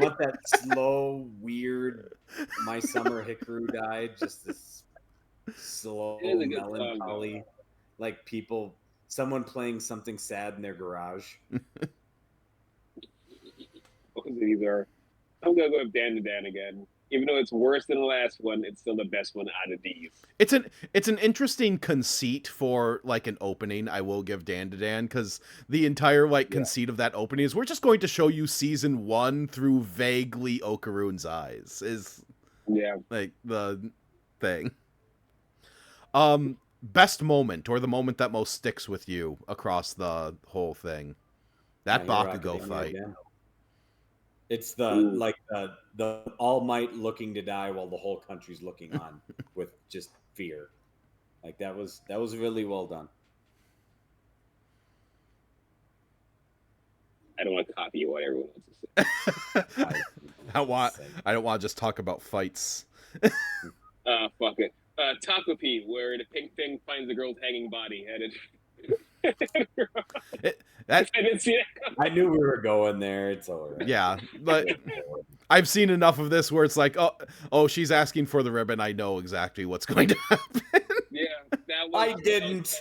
Speaker 3: I want that slow, weird My Summer Hikaru Died. Just this slow, melancholy, like someone playing something sad in their garage.
Speaker 2: I'm gonna go with Dan to Dan again. Even though it's worse than the last one, it's still the best one out of these.
Speaker 1: It's an interesting conceit for like an opening. I will give Dan to Dan because the entire conceit of that opening is we're just going to show you season 1 through vaguely Okarune's eyes. Is like the thing. Best moment or the moment that most sticks with you across the whole thing. That Bakugo fight.
Speaker 3: Again. It's the All Might looking to die while the whole country's looking on with just fear. Like that was really well done.
Speaker 2: I don't want to copy what everyone else is saying.
Speaker 1: I don't want to just talk about fights.
Speaker 2: Fuck it. Takopi, where the pink thing finds the girl's hanging body headed.
Speaker 3: I didn't see it. I knew we were going there. It's all right.
Speaker 1: Yeah, but I've seen enough of this where it's like, oh, she's asking for the ribbon. I know exactly what's going to happen.
Speaker 2: Yeah, that was.
Speaker 3: I didn't.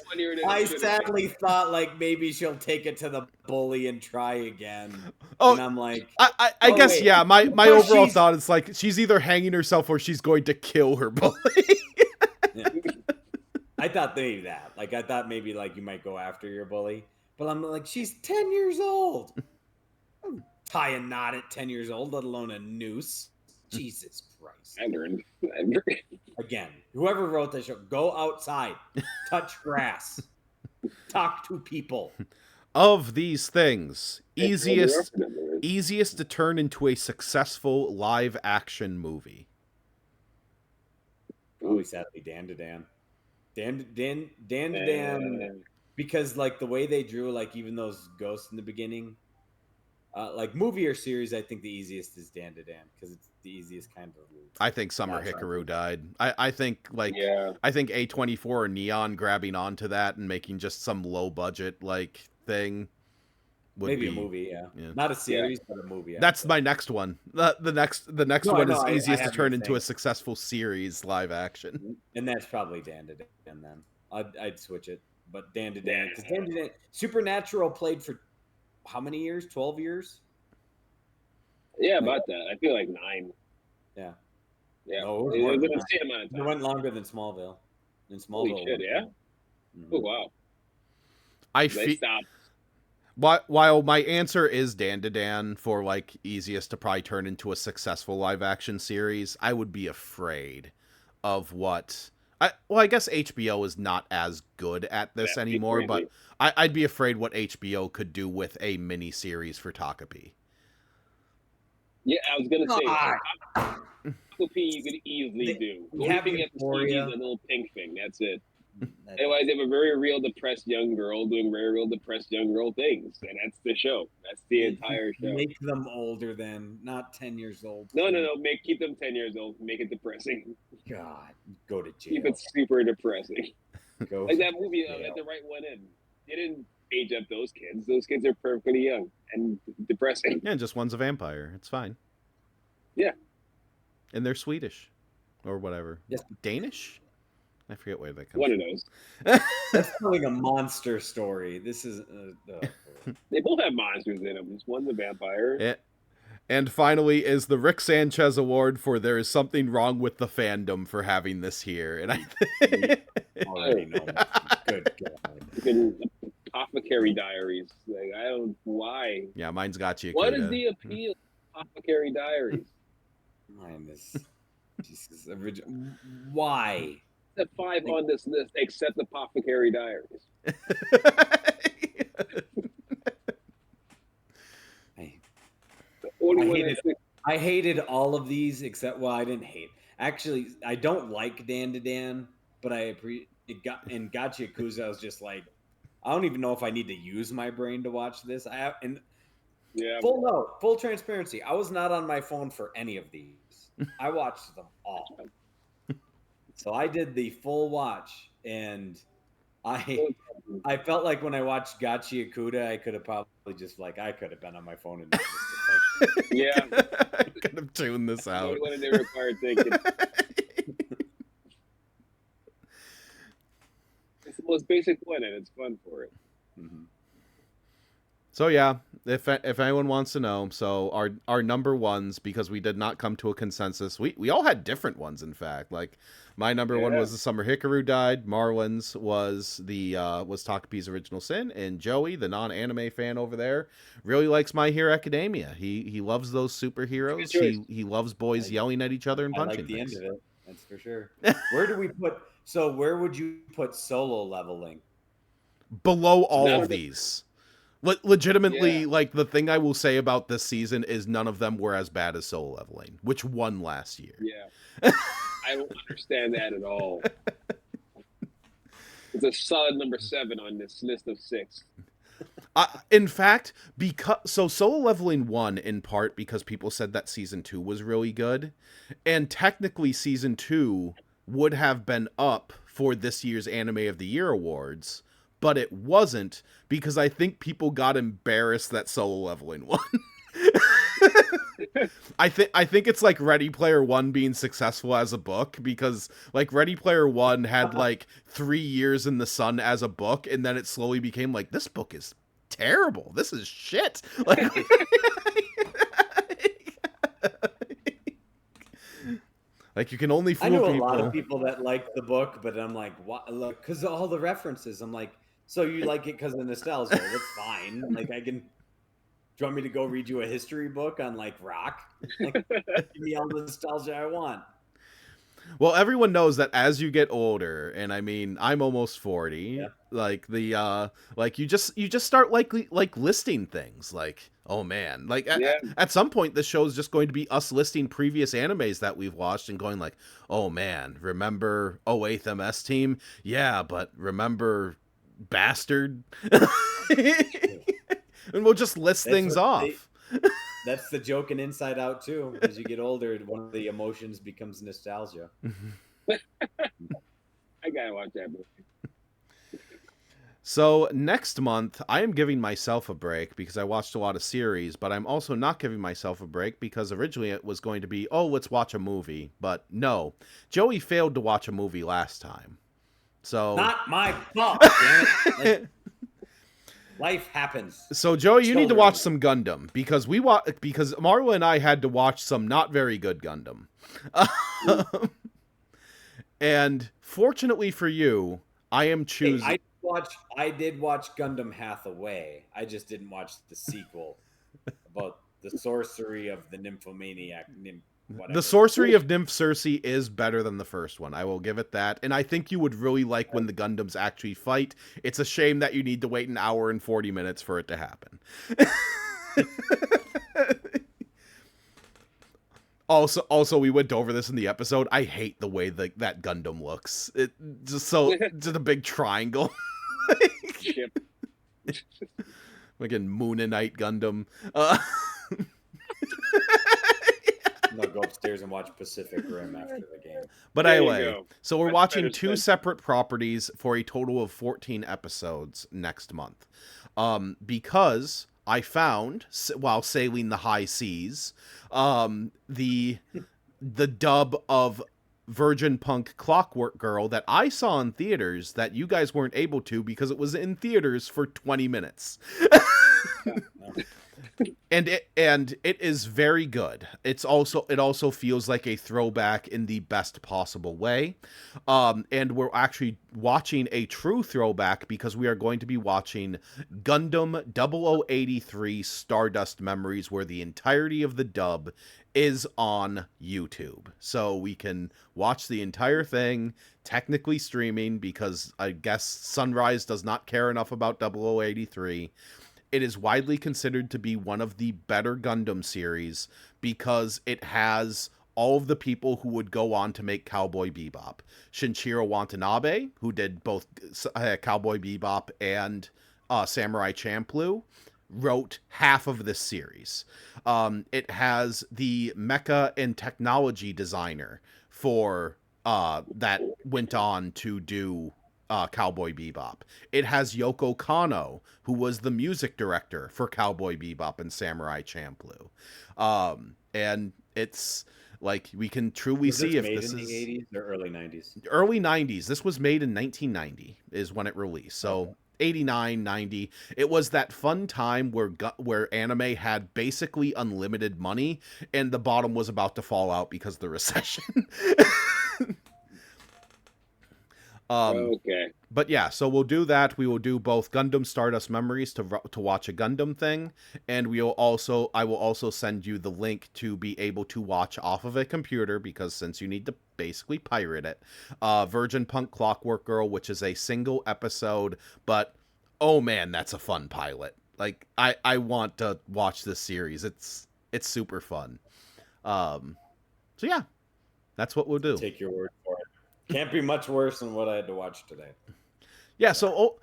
Speaker 3: I sadly thought like maybe she'll take it to the bully and try again.
Speaker 1: Oh,
Speaker 3: and I'm like,
Speaker 1: I guess wait. Yeah. My overall thought is like she's either hanging herself or she's going to kill her bully.
Speaker 3: Yeah. I thought maybe that. Like, I thought maybe like you might go after your bully, but I'm like, she's 10 years old. Tie a knot at 10 years old, let alone a noose. Jesus Christ.
Speaker 2: I learned.
Speaker 3: Again, whoever wrote this show, go outside, touch grass, talk to people.
Speaker 1: Of these things, easiest to turn into a successful live action movie.
Speaker 3: Probably sadly Dan to Dan. Dan to Dan, because like the way they drew like even those ghosts in the beginning, like movie or series, I think the easiest is Dan to Dan because it's the easiest kind of.
Speaker 1: I think Summer Hikaru died. I think like I think A24 or Neon grabbing onto that and making just some low budget like thing would
Speaker 3: maybe
Speaker 1: be
Speaker 3: a movie, yeah. Not a series, but a movie.
Speaker 1: That's my next one. The next one is easiest to turn into a successful series live action,
Speaker 3: and that's probably Dan to Dan. Then I'd switch it, but Dan to Dan because Dan to Dan Supernatural played for how many years? 12 years.
Speaker 2: Yeah, about that. I feel like 9.
Speaker 3: Yeah.
Speaker 2: Yeah.
Speaker 3: No, it went longer than Smallville. In Smallville.
Speaker 2: Holy shit, yeah? Mm-hmm. Oh, wow.
Speaker 1: I feel. While my answer is Dan to Dan for like easiest to probably turn into a successful live action series, I would be afraid of what. I guess HBO is not as good at this anymore, but I'd be afraid what HBO could do with a mini series for Takapi.
Speaker 2: Yeah, I was gonna say Takapi you could easily do. The only thing you have to see is a little pink thing. That's it. Otherwise, they have a very real depressed young girl doing very real depressed young girl things, and that's the show. That's the entire show.
Speaker 3: Make them older than not 10 years old.
Speaker 2: No. Keep them 10 years old. Make it depressing.
Speaker 3: God, go to jail.
Speaker 2: Keep it super depressing. Like that movie, Let the Right One In. They didn't age up those kids. Those kids are perfectly young and depressing.
Speaker 1: Yeah, just one's a vampire. It's fine.
Speaker 2: Yeah.
Speaker 1: And they're Swedish or whatever.
Speaker 3: Yes.
Speaker 1: Danish? I forget where that comes
Speaker 2: One
Speaker 1: from.
Speaker 2: of those.
Speaker 3: That's like a monster story. This is.
Speaker 2: They both have monsters in them. Just one's a vampire.
Speaker 1: Yeah. And finally is the Rick Sanchez Award for There Is Something Wrong with the Fandom for having this here. And I
Speaker 3: already know. Good
Speaker 2: God. Apothecary Diaries. Like, I don't. Why?
Speaker 1: Yeah, mine's got you.
Speaker 2: What is the appeal of Apothecary Diaries?
Speaker 3: Mine is. Jesus. Why?
Speaker 2: The 5 on this list except Apothecary Diaries.
Speaker 3: I hated all of these except I didn't hate. Actually, I don't like Dan to Dan, but in Gotcha Yakuza, I was just like, I don't even know if I need to use my brain to watch this. Full transparency. I was not on my phone for any of these. I watched them all. So I did the full watch, and I felt like when I watched Gotcha Yakuza, I could have probably just I could have been on my phone and
Speaker 2: yeah,
Speaker 1: I could have tuned this out.
Speaker 2: What they require thinking. It's the most basic one, and it's fun for it.
Speaker 3: Mm-hmm.
Speaker 1: So yeah, if anyone wants to know, so our number ones, because we did not come to a consensus. We all had different ones, in fact. Like my number one was The Summer Hikaru Died. Marlon's was was Takapi's Original Sin, and Joey, the non-anime fan over there, really likes My Hero Academia. He loves those superheroes. He loves boys yelling at each other and punching.
Speaker 3: I like the end of it. That's for sure. Where would you put Solo Leveling?
Speaker 1: Below all of these. Legitimately, like, the thing I will say about this season is none of them were as bad as Solo Leveling, which won last year.
Speaker 2: Yeah. I don't understand that at all. It's a solid number 7 on this list of 6.
Speaker 1: In fact, Solo Leveling won in part because people said that season 2 was really good, and technically season 2 would have been up for this year's Anime of the Year awards, but it wasn't because I think people got embarrassed that Solo Leveling won. I think it's like Ready Player One being successful as a book, because like Ready Player One had like 3 years in the sun as a book, and then it slowly became like, this book is terrible. This is shit. Like, you can only
Speaker 3: I
Speaker 1: fool
Speaker 3: know a
Speaker 1: people.
Speaker 3: lot of people that like the book, but I'm like, what? Look, because of all the references. I'm like, so you like it because of nostalgia? That's fine. Like, I can. Do you want me to go read you a history book on like rock? Like, give me all the nostalgia I want.
Speaker 1: Well, everyone knows that as you get older, and I mean, I'm almost 40,
Speaker 3: Yeah.
Speaker 1: like like you just start like listing things like, oh man, like at some point the show's just going to be us listing previous animes that we've watched and going like, oh man, remember 08th MS team? Yeah, but remember Bastard? And we'll just list things off.
Speaker 3: That's the joke in Inside Out too. As you get older, one of the emotions becomes nostalgia.
Speaker 2: I gotta watch that movie.
Speaker 1: So next month, I am giving myself a break because I watched a lot of series, but I'm also not giving myself a break because originally it was going to be, oh, let's watch a movie. But no, Joey failed to watch a movie last time. So
Speaker 3: not my fault, damn it. Like, life happens.
Speaker 1: So Joey, you need to watch some Gundam because because Marla and I had to watch some not very good Gundam. And fortunately for you, I am choosing.
Speaker 3: Hey, I did watch Gundam Hathaway. I just didn't watch the sequel about the sorcery of the nymphomaniac.
Speaker 1: The sorcery of Nymph Cersei is better than the first one. I will give it that. And I think you would really like when the Gundams actually fight. It's a shame that you need to wait an hour and 40 minutes for it to happen. Also, we went over this in the episode. I hate the way that Gundam looks. It just a big triangle. Like in Moonanite Gundam.
Speaker 3: I'll go upstairs and watch Pacific Rim after the game.
Speaker 1: But anyway, so we're watching two separate properties for a total of 14 episodes next month. Because I found, while sailing the high seas, the dub of Virgin Punk Clockwork Girl that I saw in theaters that you guys weren't able to because it was in theaters for 20 minutes. And it is very good. It also feels like a throwback in the best possible way. And we're actually watching a true throwback because we are going to be watching Gundam 0083 Stardust Memories, where the entirety of the dub is on YouTube. So we can watch the entire thing, technically streaming, because I guess Sunrise does not care enough about 0083. It is widely considered to be one of the better Gundam series because it has all of the people who would go on to make Cowboy Bebop. Shinichiro Watanabe, who did both Cowboy Bebop and Samurai Champloo, wrote half of this series. It has the mecha and technology designer for that went on to do Cowboy Bebop. It has Yoko Kanno, who was the music director for Cowboy Bebop and Samurai Champloo. And it's like we can truly see if this
Speaker 3: in the 80s or early 90s.
Speaker 1: Early 90s. This was made in 1990 is when it released. So okay. 89, 90. It was that fun time where anime had basically unlimited money and the bottom was about to fall out because of the recession.
Speaker 2: Okay.
Speaker 1: But yeah, so we'll do that. We will do both Gundam Stardust Memories to watch a Gundam thing, and I will also send you the link to be able to watch off of a computer, because since you need to basically pirate it, Virgin Punk Clockwork Girl, which is a single episode, but oh man, that's a fun pilot. Like I want to watch this series. It's super fun. So yeah, that's what we'll do.
Speaker 3: Take your word for it. Can't be much worse than what I had to watch today.
Speaker 1: Yeah, so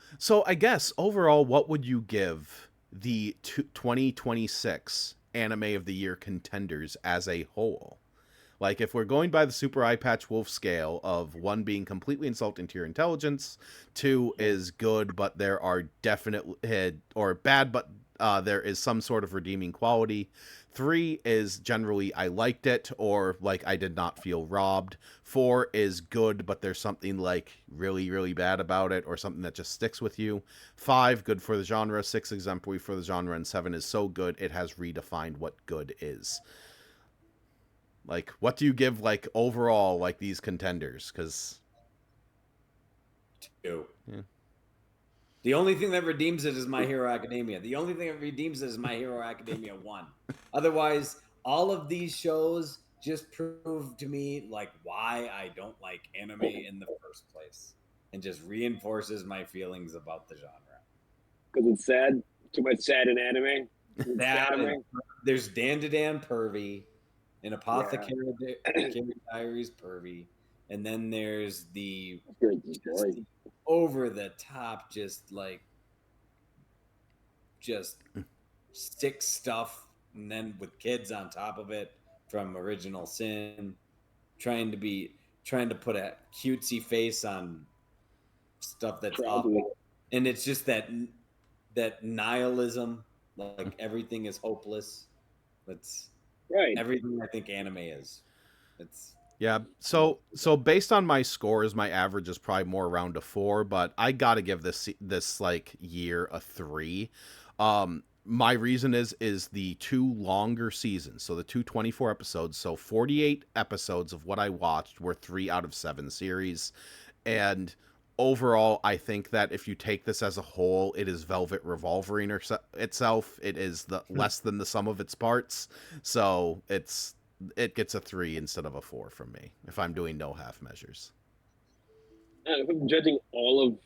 Speaker 1: I guess overall, what would you give the 2026 Anime of the Year contenders as a whole? Like, if we're going by the Super Eye Patch Wolf scale of 1 being completely insulting to your intelligence, 2 is good, but there are definite, or bad, but there is some sort of redeeming quality. 3 is generally I liked it, or like I did not feel robbed. 4 is good, but there's something like really, really bad about it, or something that just sticks with you. 5, good for the genre. 6, exemplary for the genre. And 7 is so good it has redefined what good is. Like, what do you give like overall like these contenders? Because
Speaker 3: 2.
Speaker 1: yeah.
Speaker 3: The only thing that redeems it is My Hero Academia. The only thing that redeems it is My Hero Academia 1. Otherwise, all of these shows just prove to me like why I don't like anime in the first place, and just reinforces my feelings about the genre.
Speaker 2: Because it's sad. Too much sad in anime.
Speaker 3: That and there's Dan Pervy, and Apothecary Diaries Pervy, and then there's the over the top, just sick stuff, and then with kids on top of it from Original Sin, trying to put a cutesy face on stuff that's awful, and it's just that nihilism, like everything is hopeless. That's
Speaker 2: right.
Speaker 3: everything I think anime is. It's
Speaker 1: Yeah. So based on my scores, my average is probably more around a 4, but I got to give this like year a 3. My reason is the 2 longer seasons. So the 2 episodes, so 48 episodes of what I watched were 3 out of 7 series. And overall, I think that if you take this as a whole, it is Velvet Revolvering itself. It is the less than the sum of its parts. So it gets a 3 instead of a 4 from me if I'm doing no half measures.
Speaker 2: If I'm judging all of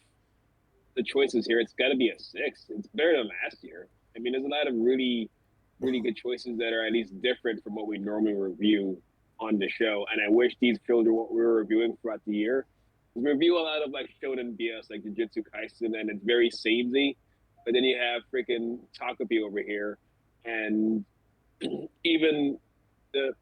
Speaker 2: the choices here, it's got to be a 6. It's better than last year. I mean, there's a lot of really, really good choices that are at least different from what we normally review on the show. And I wish these filtered what we were reviewing throughout the year. We review a lot of like shonen BS, like Jujutsu Kaisen, and it's very samey. But then you have freaking Takapi over here, and even the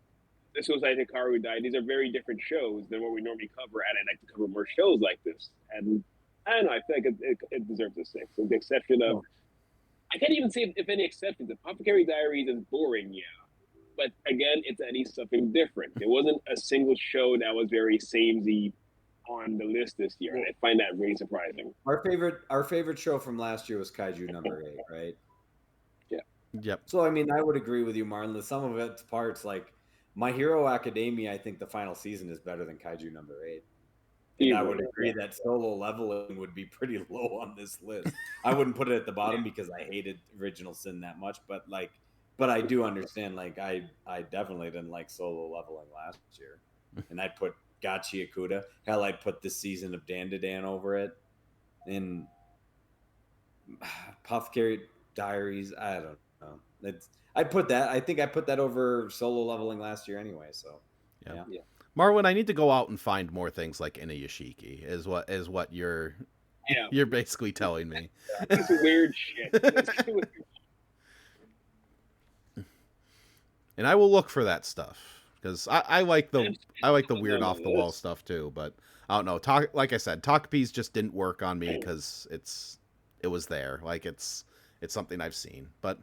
Speaker 2: Suicide Hikaru died. These are very different shows than what we normally cover, and I like to cover more shows like this. And I don't know, I feel like it deserves a 6, with the exception of, I can't even say if any exceptions. Apothecary Diaries is boring, yeah. But again, it's at least something different. There wasn't a single show that was very samey on the list this year, and I find that really surprising.
Speaker 3: Our favorite show from last year was Kaiju number 8, right?
Speaker 2: Yeah.
Speaker 1: Yep.
Speaker 3: So I mean, I would agree with you, Marlon. Some of its parts, like My Hero Academia, I think the final season is better than Kaiju number 8. And I would agree that Solo Leveling would be pretty low on this list. I wouldn't put it at the bottom because I hated Original Sin that much, but I do understand. Like I definitely didn't like Solo Leveling last year, and I'd put Gachi Akuda. Hell, I'd put this season of Dan over it, and Apothecary Diaries. I don't know. I think I put that over Solo Leveling last year anyway. So yeah.
Speaker 1: Marwin, I need to go out and find more things like Inuyashiki. Is what you're basically telling me.
Speaker 2: It's weird shit.
Speaker 1: And I will look for that stuff because I like the weird off the wall stuff too. But I don't know. Like I said, Takapi's just didn't work on me because it was there. Like it's something I've seen. But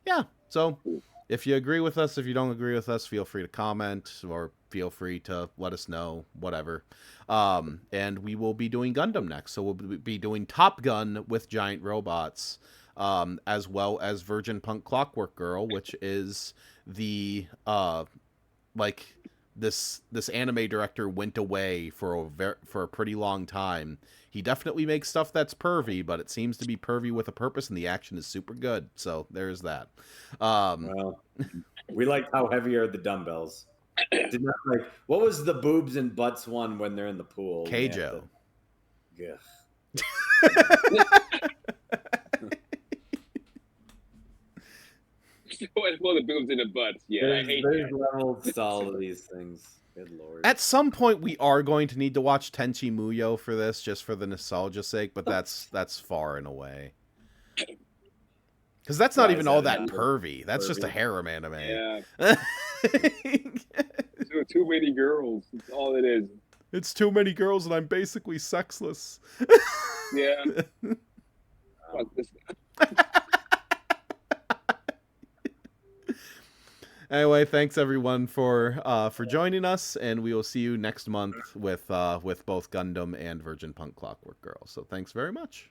Speaker 1: yeah, so if you agree with us, if you don't agree with us, feel free to comment or feel free to let us know, whatever. And we will be doing Gundam next. So we'll be doing Top Gun with giant robots, as well as Virgin Punk Clockwork Girl, which is the like this anime director went away for a pretty long time. He definitely makes stuff that's pervy, but it seems to be pervy with a purpose, and the action is super good. So there's that.
Speaker 3: Well, we liked how heavy are the dumbbells. Did not like what was the boobs and butts one when they're in the pool?
Speaker 1: Keijo.
Speaker 3: Yeah.
Speaker 2: Well, the boobs and the butts. Yeah, I hate
Speaker 3: there's levels to all of these things. Good lord.
Speaker 1: At some point, we are going to need to watch Tenchi Muyo for this, just for the nostalgia's sake. But that's far and away. Because that's not even all that pervy. That's just a harem anime.
Speaker 2: Yeah. Too many girls. That's all it is.
Speaker 1: It's too many girls, and I'm basically sexless.
Speaker 2: Yeah. Fuck this.
Speaker 1: Anyway, thanks everyone for joining us, and we will see you next month with both Gundam and Virgin Punk Clockwork Girl. So thanks very much.